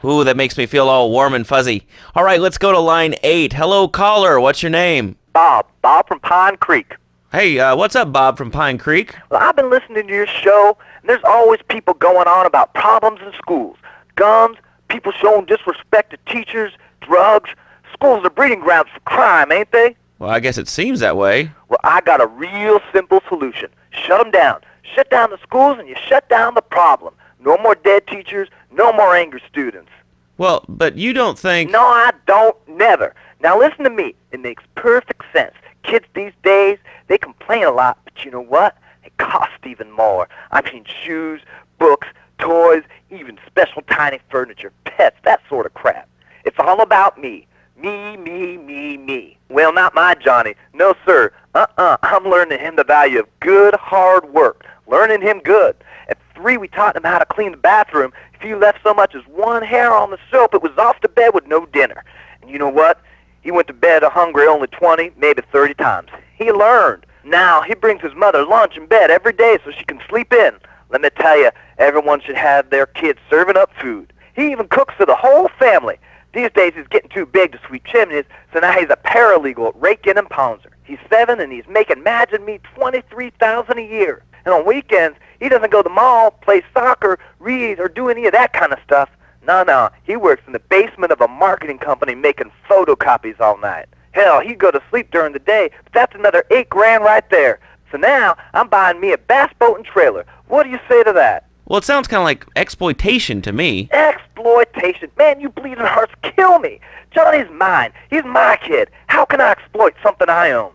Ooh, that makes me feel all warm and fuzzy. All right, let's go to line 8. Hello, caller. What's your name? Bob from Pine Creek. Hey, what's up, Bob from Pine Creek? Well, I've been listening to your show, and there's always people going on about problems in schools. Guns, people showing disrespect to teachers, drugs. Schools are breeding grounds for crime, ain't they? Well, I guess it seems that way. Well, I got a real simple solution. Shut them down. Shut down the schools, and you shut down the problem. No more dead teachers, no more angry students. Well, but you don't think... No, I don't, never. Now listen to me. It makes perfect sense. Kids these days, they complain a lot, but you know what? It costs even more. I mean shoes, books, toys, even special tiny furniture, pets, that sort of crap. It's all about me. Me. Well, not my Johnny. No, sir. I'm learning him the value of good, hard work. Learning him good. At 3, we taught him how to clean the bathroom. If he left so much as one hair on the soap, it was off to bed with no dinner. And you know what? He went to bed hungry only 20, maybe 30 times. He learned. Now, he brings his mother lunch in bed every day so she can sleep in. Let me tell you, everyone should have their kids serving up food. He even cooks for the whole family. These days, he's getting too big to sweep chimneys, so now he's a paralegal at Rake-In and Pouncer. He's 7, and he's making, imagine me, $23,000 a year. And on weekends, he doesn't go to the mall, play soccer, read, or do any of that kind of stuff. No. He works in the basement of a marketing company making photocopies all night. Hell, he'd go to sleep during the day, but that's another $8,000 right there. So now, I'm buying me a bass boat and trailer. What do you say to that? Well, it sounds kind of like exploitation to me. Exploitation? Man, you bleeding hearts kill me. Johnny's mine. He's my kid. How can I exploit something I own?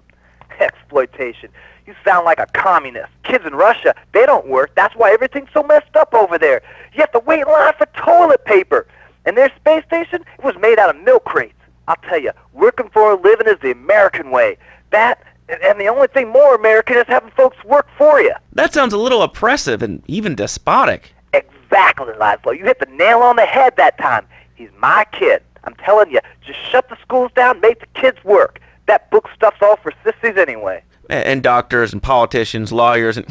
Exploitation. You sound like a communist. Kids in Russia, they don't work. That's why everything's so messed up over there. You have to wait in line for toilet paper. And their space station, it was made out of milk crates. I'll tell you, working for a living is the American way. That, and the only thing more American is having folks work for you. That sounds a little oppressive and even despotic. Exactly, Laszlo. You hit the nail on the head that time. He's my kid. I'm telling you, just shut the schools down, make the kids work. That book stuff's all for sissies anyway. And doctors and politicians, lawyers, and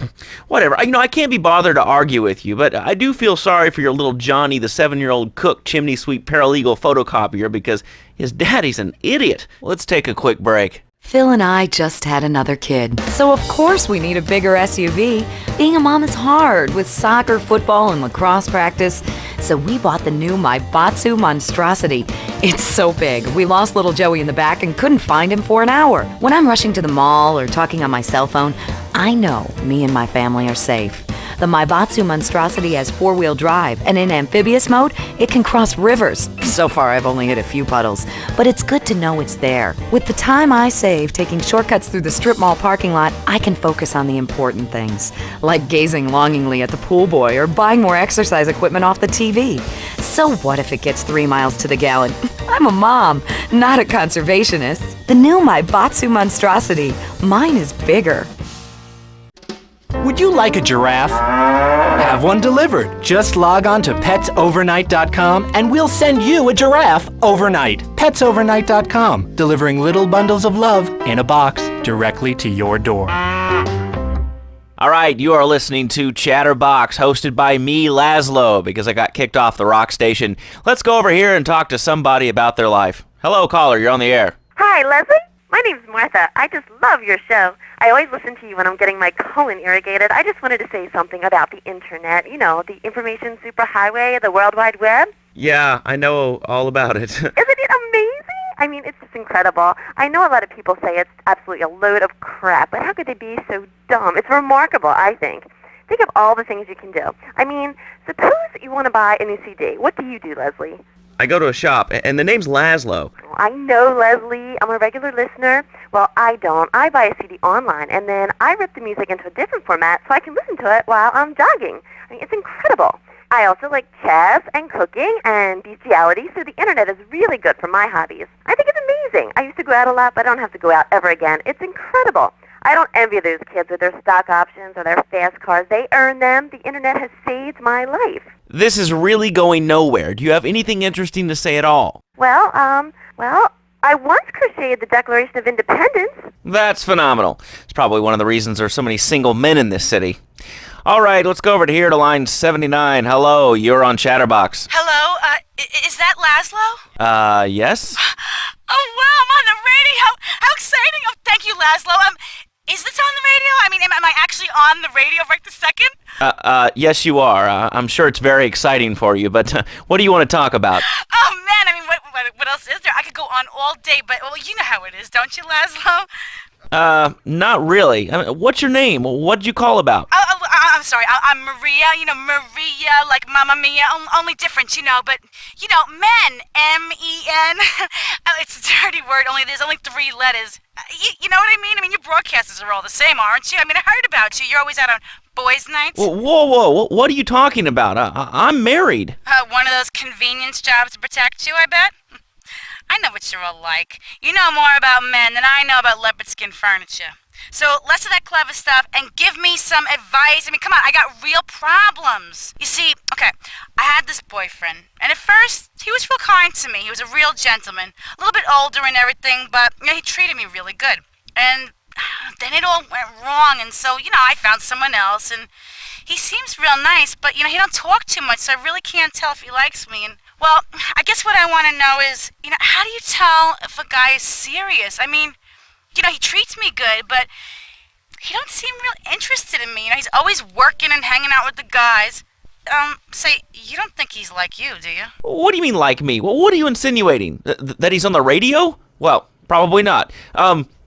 whatever. I can't be bothered to argue with you, but I do feel sorry for your little Johnny, the 7-year-old cook, chimney sweep, paralegal photocopier, because his daddy's an idiot. Let's take a quick break. Phil and I just had another kid, so of course we need a bigger SUV. Being a mom is hard with soccer, football, and lacrosse practice, so we bought the new Maibatsu Monstrosity. It's so big, we lost little Joey in the back and couldn't find him for an hour. When I'm rushing to the mall or talking on my cell phone, I know me and my family are safe. The Maibatsu Monstrosity has 4-wheel drive, and in amphibious mode, it can cross rivers. So far, I've only hit a few puddles, but it's good to know it's there. With the time I save taking shortcuts through the strip mall parking lot, I can focus on the important things, like gazing longingly at the pool boy or buying more exercise equipment off the TV. So what if it gets 3 miles to the gallon? I'm a mom, not a conservationist. The new Maibatsu Monstrosity. Mine is bigger. Would you like a giraffe? Have one delivered. Just log on to petsovernight.com and we'll send you a giraffe overnight. Petsovernight.com, delivering little bundles of love in a box directly to your door. All right, you are listening to Chatterbox, hosted by me, Laszlo, because I got kicked off the rock station. Let's go over here and talk to somebody about their life. Hello, caller, you're on the air. Hi, Leslie. My name's Martha. I just love your show. I always listen to you when I'm getting my colon irrigated. I just wanted to say something about the internet. You know, the information superhighway, the World Wide Web. Yeah, I know all about it. Isn't it amazing? I mean, it's just incredible. I know a lot of people say it's absolutely a load of crap, but how could they be so dumb? It's remarkable, I think. Think of all the things you can do. I mean, suppose you want to buy a new CD. What do you do, Leslie? I go to a shop, and the name's Laszlo. I know, Leslie. I'm a regular listener. Well, I don't. I buy a CD online, and then I rip the music into a different format so I can listen to it while I'm jogging. I mean, it's incredible. I also like chess and cooking and bestiality, so the internet is really good for my hobbies. I think it's amazing. I used to go out a lot, but I don't have to go out ever again. It's incredible. I don't envy those kids with their stock options or their fast cars. They earn them. The internet has saved my life. This is really going nowhere. Do you have anything interesting to say at all? Well, I once crocheted the Declaration of Independence. That's phenomenal. It's probably one of the reasons there's so many single men in this city. All right, let's go over to here to line 79. Hello, you're on Chatterbox. Hello, is that Laszlo? Yes? Oh, wow, I'm on the radio. How exciting. Oh, thank you, Laszlo. Is this on the radio? I mean, am I actually on the radio right this second? Yes, you are. I'm sure it's very exciting for you, but what do you want to talk about? Oh, man, I mean, what else is there? I could go on all day, but, well, you know how it is, don't you, Laszlo? Not really. What's your name? What'd you call about? I'm sorry, I'm Maria, you know, Maria, like Mamma Mia, only different, you know, but, you know, men, M-E-N, it's a dirty word, there's only 3 letters. You know what I mean? I mean, your broadcasters are all the same, aren't you? I mean, I heard about you. You're always out on boys' nights. Whoa, what are you talking about? I'm married. One of those convenience jobs to protect you, I bet? I know what you're all like. You know more about men than I know about leopard skin furniture. So less of that clever stuff and give me some advice. I mean, come on, I got real problems. You see, okay, I had this boyfriend, and at first, he was real kind to me. He was a real gentleman, a little bit older and everything, but you know, he treated me really good. And then it all went wrong, and so, you know, I found someone else, and he seems real nice, but, you know, he don't talk too much, so I really can't tell if he likes me. And, well, I guess what I want to know is, you know, how do you tell if a guy is serious? I mean, you know, he treats me good, but he don't seem real interested in me. You know, he's always working and hanging out with the guys. Say, you don't think he's like you, do you? What do you mean like me? What are you insinuating? That he's on the radio? Well, probably not.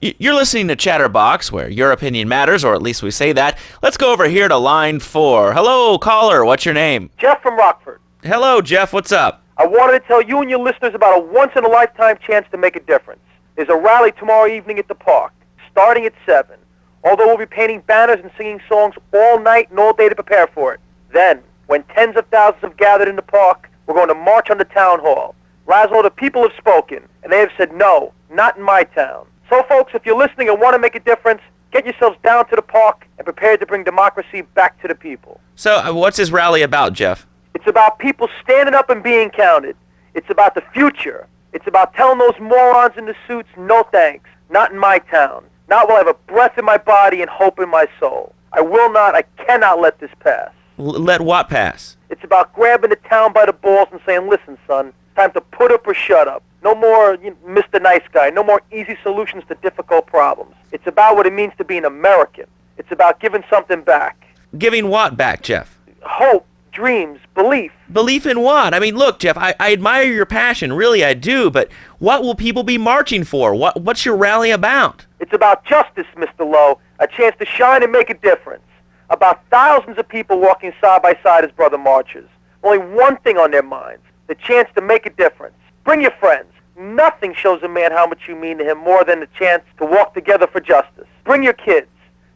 You're listening to Chatterbox, where your opinion matters, or at least we say that. Let's go over here to line 4. Hello, caller. What's your name? Jeff from Rockford. Hello, Jeff. What's up? I wanted to tell you and your listeners about a once-in-a-lifetime chance to make a difference. There's a rally tomorrow evening at the park, starting at 7. Although we'll be painting banners and singing songs all night and all day to prepare for it. Then, when tens of thousands have gathered in the park, we're going to march on the town hall. Laszlo, the people have spoken, and they have said no, not in my town. So, folks, if you're listening and want to make a difference, get yourselves down to the park and prepare to bring democracy back to the people. So, what's this rally about, Jeff? It's about people standing up and being counted. It's about the future. It's about telling those morons in the suits, no thanks, not in my town. Not while I have a breath in my body and hope in my soul. I cannot let this pass. Let what pass? It's about grabbing the town by the balls and saying, listen, son, it's time to put up or shut up. No more Mr. Nice Guy. No more easy solutions to difficult problems. It's about what it means to be an American. It's about giving something back. Giving what back, Jeff? Hope, dreams, belief. Belief in what? I mean, look, Jeff, I admire your passion. Really, I do. But what will people be marching for? What's your rally about? It's about justice, Mr. Lowe. A chance to shine and make a difference. About thousands of people walking side by side as brother marchers. Only one thing on their minds. The chance to make a difference. Bring your friends. Nothing shows a man how much you mean to him more than the chance to walk together for justice. Bring your kids.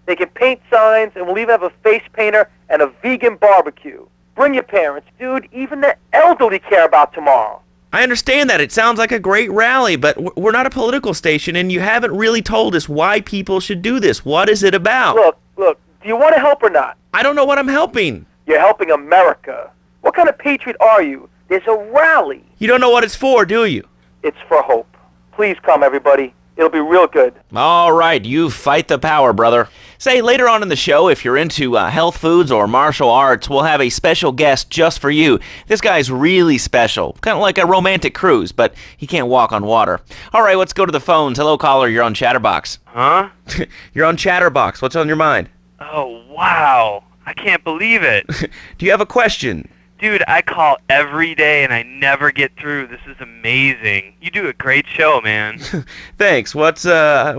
They can paint signs, and we'll even have a face painter and a vegan barbecue. Bring your parents. Dude, even the elderly care about tomorrow. I understand that. It sounds like a great rally, but we're not a political station, and you haven't really told us why people should do this. What is it about? Look, do you want to help or not? I don't know what I'm helping. You're helping America. What kind of patriot are you? There's a rally. You don't know what it's for, do you? It's for hope. Please come, everybody. It'll be real good. All right, you fight the power, brother. Say, later on in the show, if you're into health foods or martial arts, we'll have a special guest just for you. This guy's really special, kind of like a romantic cruise, but he can't walk on water. All right, let's go to the phones. Hello, caller, you're on Chatterbox. Huh? You're on Chatterbox. What's on your mind? Oh, wow. I can't believe it. Do you have a question? Dude, I call every day and I never get through. This is amazing. You do a great show, man. Thanks. What's up?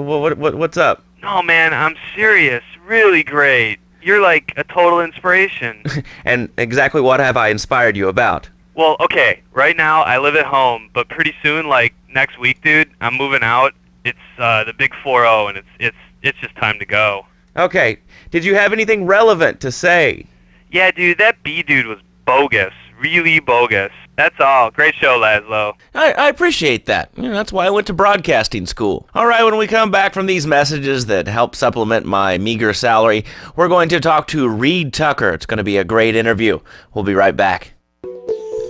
No, man, I'm serious. Really great. You're like a total inspiration. And exactly what have I inspired you about? Well, okay, right now I live at home, but pretty soon, like next week, dude, I'm moving out. It's the big 4-0, and it's just time to go. Okay. Did you have anything relevant to say? Yeah, dude, that B dude was bogus. Really bogus. That's all. Great show, Laszlo. I appreciate that. That's why I went to broadcasting school. All right, when we come back from these messages that help supplement my meager salary, we're going to talk to Reed Tucker. It's going to be a great interview. We'll be right back.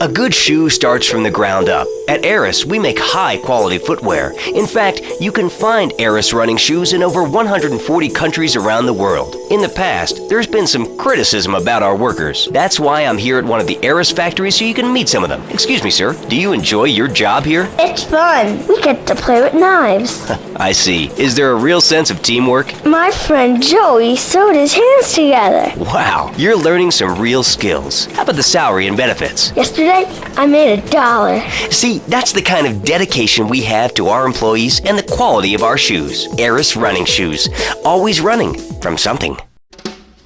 A good shoe starts from the ground up. At Eris, we make high-quality footwear. In fact, you can find Eris running shoes in over 140 countries around the world. In the past, there's been some criticism about our workers. That's why I'm here at one of the Eris factories so you can meet some of them. Excuse me, sir. Do you enjoy your job here? It's fun. We get to play with knives. I see. Is there a real sense of teamwork? My friend Joey sewed his hands together. Wow, you're learning some real skills. How about the salary and benefits? Yesterday, I made $1. See, that's the kind of dedication we have to our employees and the quality of our shoes. Eris running shoes. Always running from something.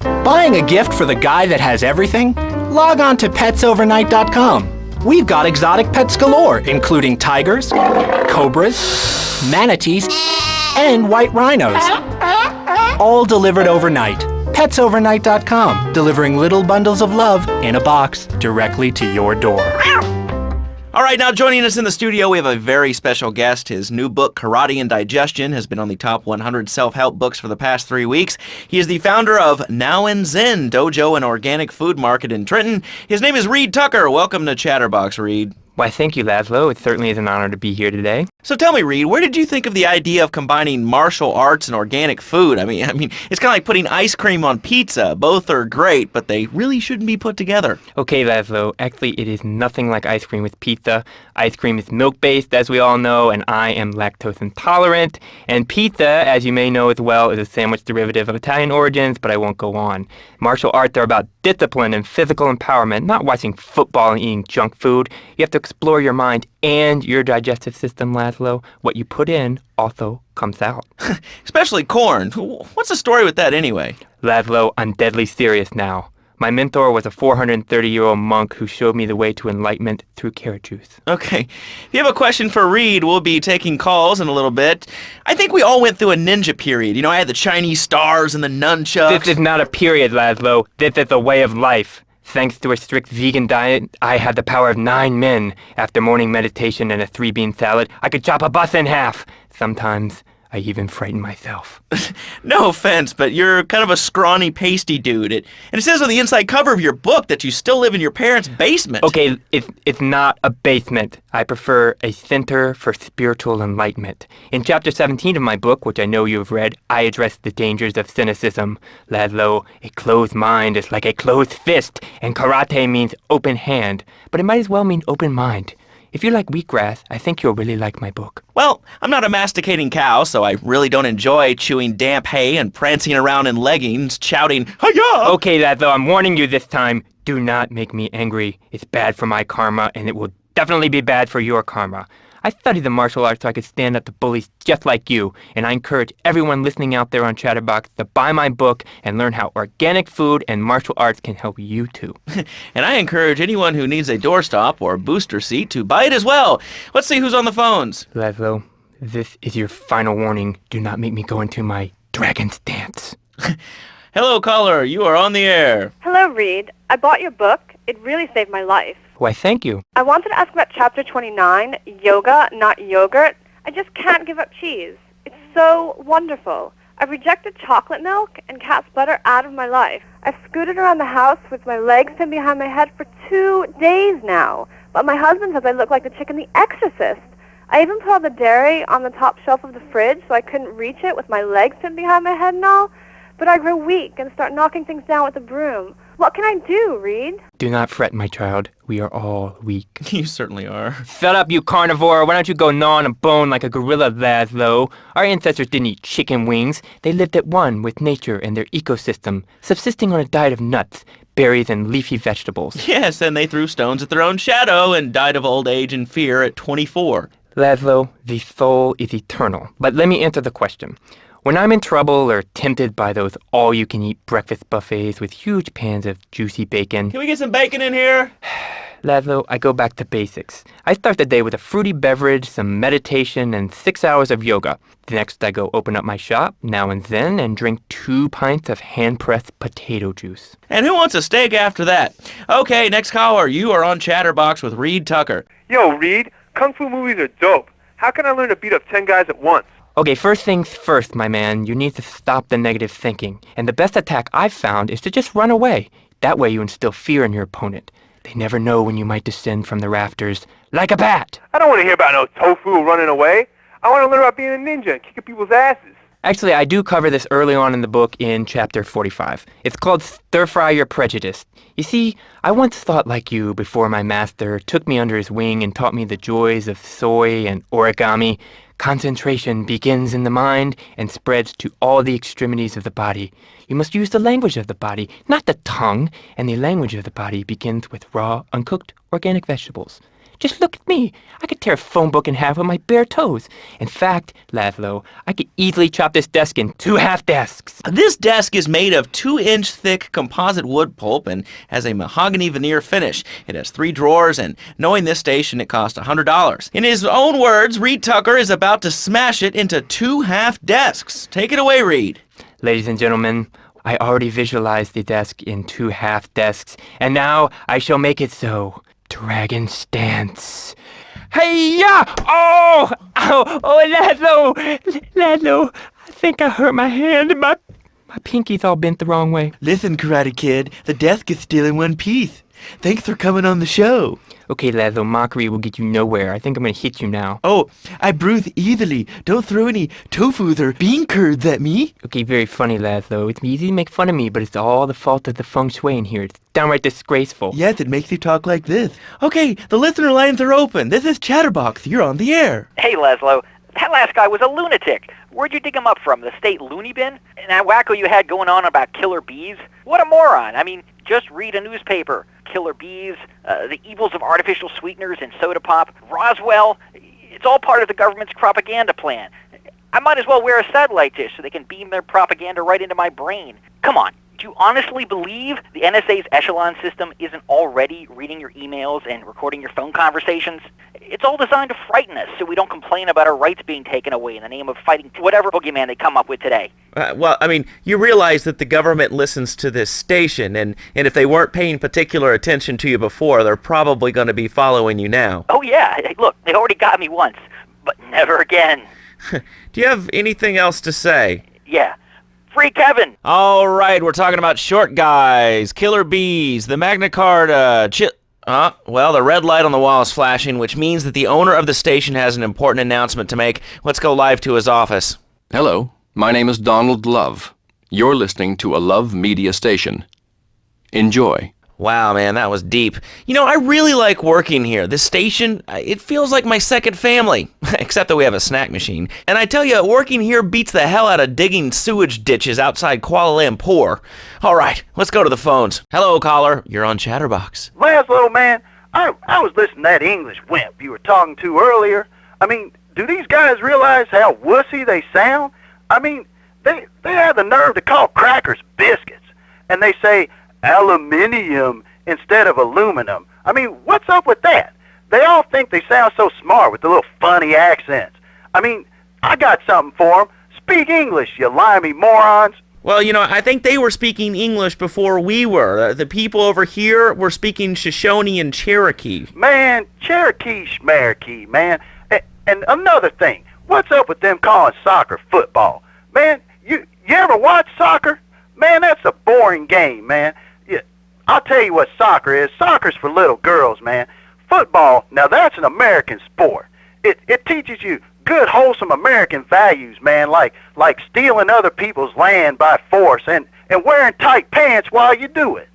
Buying a gift for the guy that has everything? Log on to petsovernight.com. We've got exotic pets galore, including tigers, cobras, manatees, and white rhinos. All delivered overnight. petsovernight.com, delivering little bundles of love in a box directly to your door. All right, now joining us in the studio, we have a very special guest. His new book, Karate and Digestion, has been on the top 100 self-help books for the past 3 weeks. He is the founder of Now and Zen Dojo and Organic Food Market in Trenton. His name is Reed Tucker. Welcome to Chatterbox, Reed. Why, thank you, Laszlo. It certainly is an honor to be here today. So tell me, Reed, where did you think of the idea of combining martial arts and organic food? I mean, it's kind of like putting ice cream on pizza. Both are great, but they really shouldn't be put together. Okay, Laszlo, actually it is nothing like ice cream with pizza. Ice cream is milk-based, as we all know, and I am lactose intolerant. And pizza, as you may know as well, is a sandwich derivative of Italian origins, but I won't go on. Martial arts are about discipline and physical empowerment, not watching football and eating junk food. You have to explore your mind and your digestive system, Laszlo. What you put in also comes out. Especially corn. What's the story with that anyway? Laszlo, I'm deadly serious now. My mentor was a 430-year-old monk who showed me the way to enlightenment through carrot juice. Okay. If you have a question for Reed, we'll be taking calls in a little bit. I think we all went through a ninja period. I had the Chinese stars and the nunchucks. This is not a period, Laszlo. This is a way of life. Thanks to a strict vegan diet, I had the power of 9 men. After morning meditation and a 3-bean salad, I could chop a bus in half. Sometimes I even frighten myself. No offense, but you're kind of a scrawny, pasty dude. And it says on the inside cover of your book that you still live in your parents' basement. Okay, it's not a basement. I prefer a center for spiritual enlightenment. In chapter 17 of my book, which I know you have read, I address the dangers of cynicism. Laszlo, a closed mind is like a closed fist, and karate means open hand, but it might as well mean open mind. If you like wheatgrass, I think you'll really like my book. Well, I'm not a masticating cow, so I really don't enjoy chewing damp hay and prancing around in leggings, shouting, "Hi-ya!" Okay, Laszlo, I'm warning you this time. Do not make me angry. It's bad for my karma, and it will definitely be bad for your karma. I studied the martial arts so I could stand up to bullies just like you, and I encourage everyone listening out there on Chatterbox to buy my book and learn how organic food and martial arts can help you too. And I encourage anyone who needs a doorstop or booster seat to buy it as well. Let's see who's on the phones. Laszlo, this is your final warning. Do not make me go into my dragon's dance. Hello, caller. You are on the air. Hello, Reed. I bought your book. It really saved my life. Why, thank you. I wanted to ask about Chapter 29, Yoga, Not Yogurt. I just can't give up cheese. It's so wonderful. I've rejected chocolate milk and cat's butter out of my life. I've scooted around the house with my legs pinned behind my head for 2 days now. But my husband says I look like the chick in The Exorcist. I even put all the dairy on the top shelf of the fridge so I couldn't reach it with my legs pinned behind my head and all. but I grow weak and start knocking things down with a broom. What can I do, Reed? Do not fret, my child. We are all weak. You certainly are. Shut up, you carnivore. Why don't you go gnaw on a bone like a gorilla, Laszlo? Our ancestors didn't eat chicken wings. They lived at one with nature and their ecosystem, subsisting on a diet of nuts, berries, and leafy vegetables. Yes, and they threw stones at their own shadow and died of old age and fear at 24. Laszlo, the soul is eternal. But let me answer the question. When I'm in trouble or tempted by those all-you-can-eat breakfast buffets with huge pans of juicy bacon... Can we get some bacon in here? Laszlo, I go back to basics. I start the day with a fruity beverage, some meditation, and 6 hours of yoga. Next, I go open up my shop, now and then, and drink 2 pints of hand-pressed potato juice. And who wants a steak after that? Okay, next caller. You are on Chatterbox with Reed Tucker. Yo, Reed, Kung Fu movies are dope. How can I learn to beat up 10 guys at once? Okay, first things first, my man. You need to stop the negative thinking. And the best attack I've found is to just run away. That way you instill fear in your opponent. They never know when you might descend from the rafters like a bat. I don't want to hear about no tofu running away. I want to learn about being a ninja and kicking people's asses. Actually, I do cover this early on in the book in chapter 45. It's called Stir Fry Your Prejudice. You see, I once thought like you before my master took me under his wing and taught me the joys of soy and origami. Concentration begins in the mind and spreads to all the extremities of the body. You must use the language of the body, not the tongue, and the language of the body begins with raw, uncooked, organic vegetables. Just look at me. I could tear a phone book in half with my bare toes. In fact, Laszlo, I could easily chop this desk in 2 half desks. This desk is made of 2-inch thick composite wood pulp and has a mahogany veneer finish. It has 3 drawers, and knowing this station, it cost $100. In his own words, Reed Tucker is about to smash it into 2 half desks. Take it away, Reed. Ladies and gentlemen, I already visualized the desk in 2 half desks, and now I shall make it so. Dragon stance. Hey-ya! Oh! Ow! Oh, Laszlo, I think I hurt my hand and my pinky's all bent the wrong way. Listen, Karate Kid, the desk is still in one piece. Thanks for coming on the show. Okay, Laszlo, mockery will get you nowhere. I think I'm gonna hit you now. Oh, I breathe easily. Don't throw any tofus or bean curds at me. Okay, very funny, Laszlo. It's easy to make fun of me, but it's all the fault of the feng shui in here. It's downright disgraceful. Yes, it makes you talk like this. Okay, the listener lines are open. This is Chatterbox. You're on the air. Hey, Laszlo. That last guy was a lunatic. Where'd you dig him up from? The state loony bin? And that wacko you had going on about killer bees? What a moron. I mean, just read a newspaper. Killer bees, the evils of artificial sweeteners and soda pop, Roswell. It's all part of the government's propaganda plan. I might as well wear a satellite dish so they can beam their propaganda right into my brain. Come on. Do you honestly believe the NSA's echelon system isn't already reading your emails and recording your phone conversations? It's all designed to frighten us so we don't complain about our rights being taken away in the name of fighting whatever boogeyman they come up with today. Well, I mean, you realize that the government listens to this station, and if they weren't paying particular attention to you before, they're probably going to be following you now. Oh, yeah. Hey, look, they already got me once, but never again. Do you have anything else to say? Yeah. Free Kevin! All right, we're talking about short guys, killer bees, the Magna Carta, well, the red light on the wall is flashing, which means that the owner of the station has an important announcement to make. Let's go live to his office. Hello, my name is Donald Love. You're listening to a Love Media station. Enjoy. Wow, man, that was deep. You know, I really like working here. This station, it feels like my second family, except that we have a snack machine. And I tell you, working here beats the hell out of digging sewage ditches outside Kuala Lumpur. All right, let's go to the phones. Hello, caller. You're on Chatterbox. Laszlo, man, I was listening to that English wimp you were talking to earlier. I mean, do these guys realize how wussy they sound? I mean, they have the nerve to call crackers biscuits, and they say aluminium instead of aluminum. I mean, what's up with that? They all think they sound so smart with the little funny accents. I mean, I got something for them. Speak English, you limey morons. Well, you know, I think they were speaking English before we were. The people over here were speaking Shoshone and Cherokee. Man, Cherokee schmarokee, man. And another thing, what's up with them calling soccer football? Man, you ever watch soccer? Man, that's a boring game, man. I'll tell you what soccer is. Soccer's for little girls, man. Football, now that's an American sport. It teaches you good, wholesome American values, man, like stealing other people's land by force and wearing tight pants while you do it.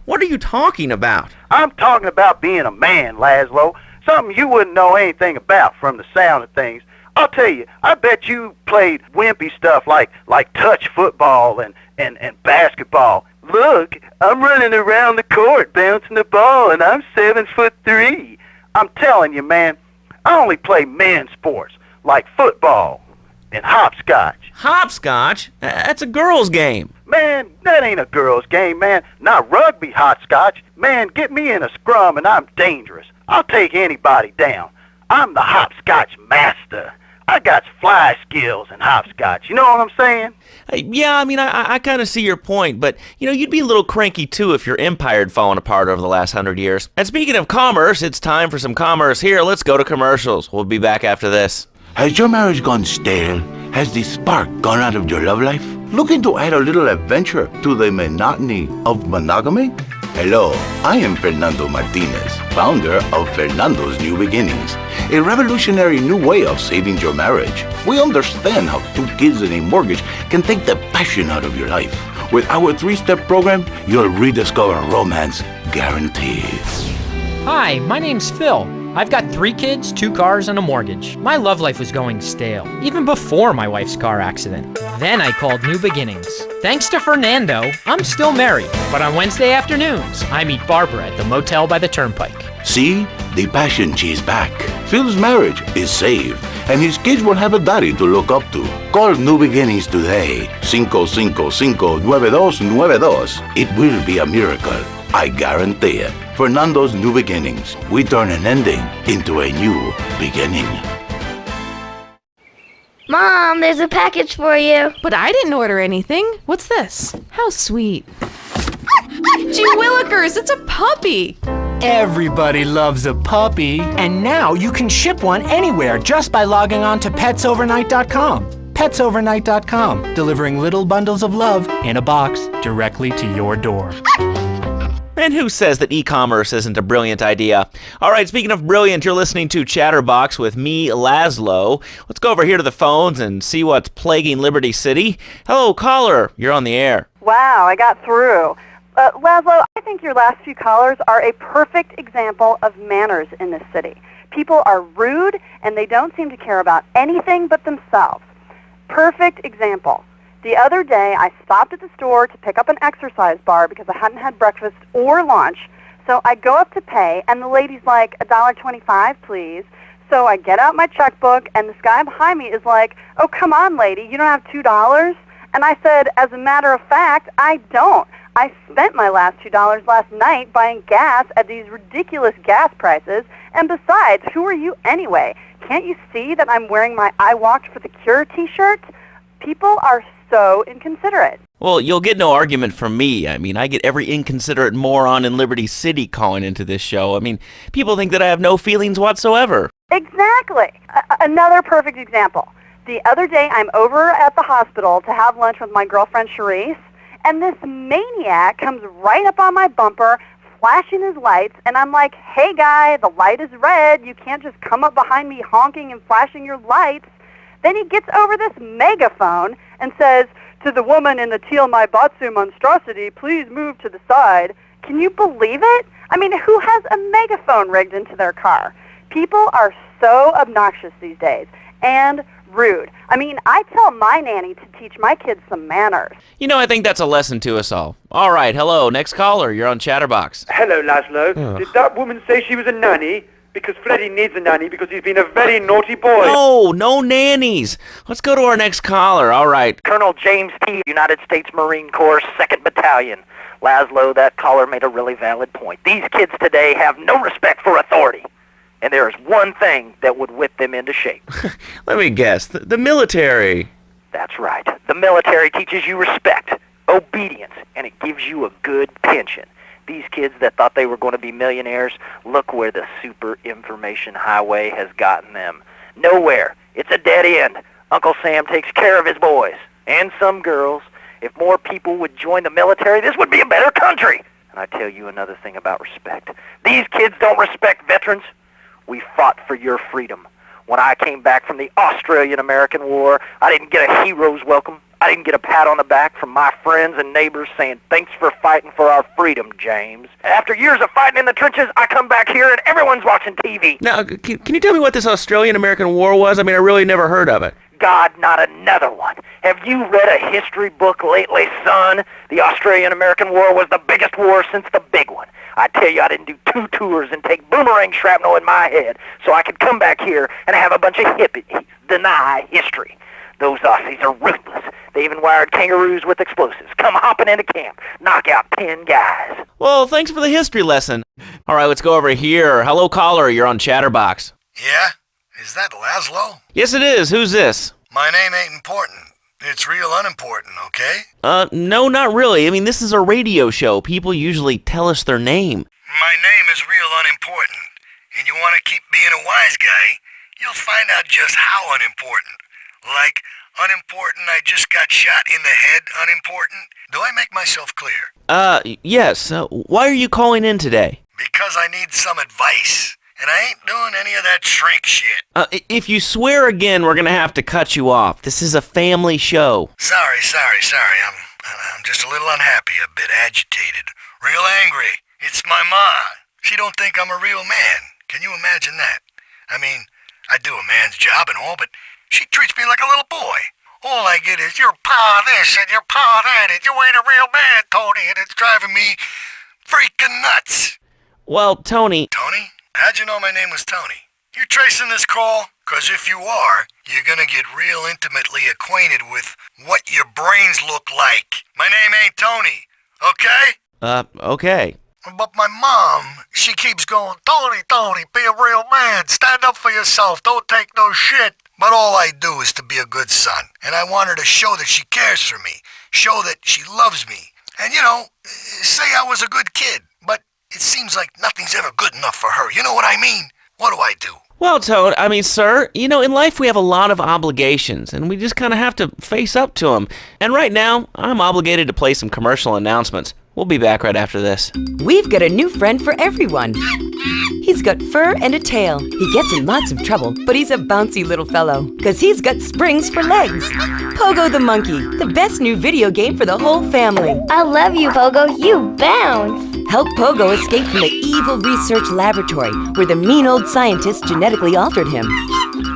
What are you talking about? I'm talking about being a man, Laszlo. Something you wouldn't know anything about from the sound of things. I'll tell you, I bet you played wimpy stuff like touch football and basketball. Look, I'm running around the court bouncing the ball, and I'm 7'3". I'm telling you, man, I only play men's sports like football and hopscotch. Hopscotch? That's a girl's game. Man, that ain't a girl's game, man. Not rugby hopscotch. Man, get me in a scrum and I'm dangerous. I'll take anybody down. I'm the hopscotch master. I got fly skills in hopscotch. You know what I'm saying? Yeah, I mean, I kind of see your point, but, you know, you'd be a little cranky, too, if your empire had fallen apart over the last 100 years. And speaking of commerce, it's time for some commerce here. Let's go to commercials. We'll be back after this. Has your marriage gone stale? Has the spark gone out of your love life? Looking to add a little adventure to the monotony of monogamy? Hello, I am Fernando Martinez, founder of Fernando's New Beginnings, a revolutionary new way of saving your marriage. We understand how 2 kids and a mortgage can take the passion out of your life. With our 3-step program, you'll rediscover romance guaranteed. Hi, my name's Phil. I've got 3 kids, 2 cars, and a mortgage. My love life was going stale, even before my wife's car accident. Then I called New Beginnings. Thanks to Fernando, I'm still married, but on Wednesday afternoons, I meet Barbara at the motel by the turnpike. See, the passion she's back. Phil's marriage is saved, and his kids will have a daddy to look up to. Call New Beginnings today. 555-9292. It will be a miracle. I guarantee it. Fernando's New Beginnings. We turn an ending into a new beginning. Mom, there's a package for you. But I didn't order anything. What's this? How sweet. Gee willikers, it's a puppy. Everybody loves a puppy. And now you can ship one anywhere just by logging on to petsovernight.com. Petsovernight.com, delivering little bundles of love in a box directly to your door. And who says that e-commerce isn't a brilliant idea? All right, speaking of brilliant, you're listening to Chatterbox with me, Laszlo. Let's go over here to the phones and see what's plaguing Liberty City. Hello, caller. You're on the air. Wow, I got through. Laszlo, I think your last few callers are a perfect example of manners in this city. People are rude, and they don't seem to care about anything but themselves. Perfect example. The other day, I stopped at the store to pick up an exercise bar because I hadn't had breakfast or lunch. So I go up to pay, and the lady's like, $1.25, please. So I get out my checkbook, and this guy behind me is like, oh, come on, lady, you don't have $2? And I said, as a matter of fact, I don't. I spent my last $2 last night buying gas at these ridiculous gas prices. And besides, who are you anyway? Can't you see that I'm wearing my I Walked for the Cure t-shirt? People are so inconsiderate. Well, you'll get no argument from me. I mean, I get every inconsiderate moron in Liberty City calling into this show. I mean, people think that I have no feelings whatsoever. Exactly. Another perfect example. The other day, I'm over at the hospital to have lunch with my girlfriend, Charisse, and this maniac comes right up on my bumper, flashing his lights, and I'm like, hey, guy, the light is red. You can't just come up behind me honking and flashing your lights. Then he gets over this megaphone and says, to the woman in the teal Maibatsu monstrosity, please move to the side. Can you believe it? I mean, who has a megaphone rigged into their car? People are so obnoxious these days and rude. I mean, I tell my nanny to teach my kids some manners. You know, I think that's a lesson to us all. All right, hello, next caller. You're on Chatterbox. Hello, Laszlo. Did that woman say she was a nanny? Because Freddie needs a nanny because he's been a very naughty boy. No nannies. Let's go to our next caller. All right. Colonel James T., United States Marine Corps, 2nd Battalion. Laszlo, that caller made a really valid point. These kids today have no respect for authority. And there is one thing that would whip them into shape. Let me guess. The military. That's right. The military teaches you respect, obedience, and it gives you a good pension. These kids that thought they were going to be millionaires, look where the super information highway has gotten them. Nowhere. It's a dead end. Uncle Sam takes care of his boys. And some girls. If more people would join the military, this would be a better country. And I tell you another thing about respect. These kids don't respect veterans. We fought for your freedom. When I came back from the Australian-American War, I didn't get a hero's welcome. I didn't get a pat on the back from my friends and neighbors saying, thanks for fighting for our freedom, James. After years of fighting in the trenches, I come back here and everyone's watching TV. Now, can you tell me what this Australian-American War was? I mean, I really never heard of it. God, not another one. Have you read a history book lately, son? The Australian-American War was the biggest war since the big one. I tell you, I didn't do 2 tours and take boomerang shrapnel in my head so I could come back here and have a bunch of hippies deny history. Those Aussies are ruthless. They even wired kangaroos with explosives. Come hopping into camp, knock out 10 guys. Well, thanks for the history lesson. All right, let's go over here. Hello, caller. You're on Chatterbox. Yeah? Is that Laszlo? Yes, it is. Who's this? My name ain't important. It's real unimportant, okay? No, not really. I mean, this is a radio show. People usually tell us their name. My name is real unimportant. And you want to keep being a wise guy, you'll find out just how unimportant. Like, unimportant, I just got shot in the head, unimportant. Do I make myself clear? Yes. Why are you calling in today? Because I need some advice. And I ain't doing any of that shrink shit. If you swear again, we're gonna have to cut you off. This is a family show. Sorry. I'm just a little unhappy, a bit agitated, real angry. It's my ma. She don't think I'm a real man. Can you imagine that? I mean, I do a man's job and all, but she treats me like a little boy. All I get is, your pa this and your pa that, and you ain't a real man, Tony, and it's driving me freaking nuts. Well, Tony... Tony? How'd you know my name was Tony? You tracing this call? 'Cause if you are, you're gonna get real intimately acquainted with what your brains look like. My name ain't Tony, okay? Okay. But my mom, she keeps going, Tony, be a real man. Stand up for yourself. Don't take no shit. But all I do is to be a good son. And I want her to show that she cares for me. Show that she loves me. And, you know, say I was a good kid. But it seems like nothing's ever good enough for her. You know what I mean? What do I do? Well, Toad, I mean, sir, you know, in life we have a lot of obligations, and we just kind of have to face up to them. And right now, I'm obligated to play some commercial announcements. We'll be back right after this. We've got a new friend for everyone. He's got fur and a tail. He gets in lots of trouble, but he's a bouncy little fellow, 'cause he's got springs for legs. Pogo the Monkey, the best new video game for the whole family. I love you, Pogo. You bounce. Help Pogo escape from the evil research laboratory where the mean old scientist genetically altered him.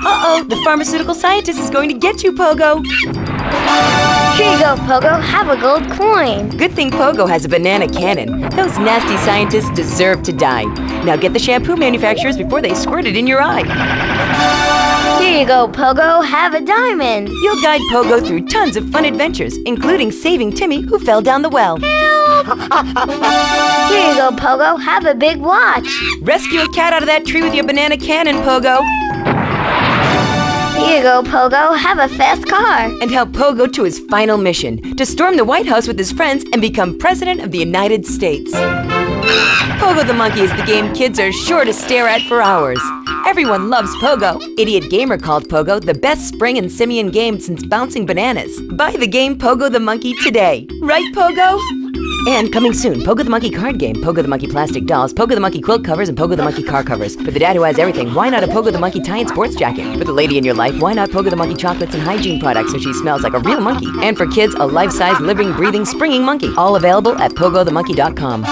Uh-oh, the pharmaceutical scientist is going to get you, Pogo. Here you go, Pogo. Have a gold coin. Good thing Pogo has a banana cannon. Those nasty scientists deserve to die. Now get the shampoo manufacturers before they squirt it in your eye. Here you go, Pogo. Have a diamond. You'll guide Pogo through tons of fun adventures, including saving Timmy, who fell down the well. Help! Here you go, Pogo. Have a big watch. Rescue a cat out of that tree with your banana cannon, Pogo. Here you go, Pogo. Have a fast car. And help Pogo to his final mission, to storm the White House with his friends and become President of the United States. Pogo the Monkey is the game kids are sure to stare at for hours. Everyone loves Pogo. Idiot Gamer called Pogo the best spring and simian game since bouncing bananas. Buy the game Pogo the Monkey today. Right, Pogo? And coming soon, Pogo the Monkey card game, Pogo the Monkey plastic dolls, Pogo the Monkey quilt covers, and Pogo the Monkey car covers. For the dad who has everything, why not a Pogo the Monkey tie-in sports jacket? For the lady in your life, why not Pogo the Monkey chocolates and hygiene products so she smells like a real monkey? And for kids, a life-size, living, breathing, springing monkey. All available at pogothemonkey.com.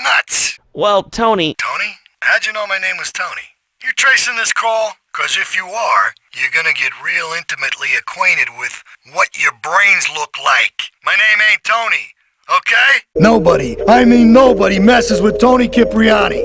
Nuts! Well, Tony... Tony? How'd you know my name was Tony? You tracing this call? 'Cause if you are, you're gonna get real intimately acquainted with what your brains look like. My name ain't Tony, okay? Nobody, I mean nobody messes with Tony Cipriani.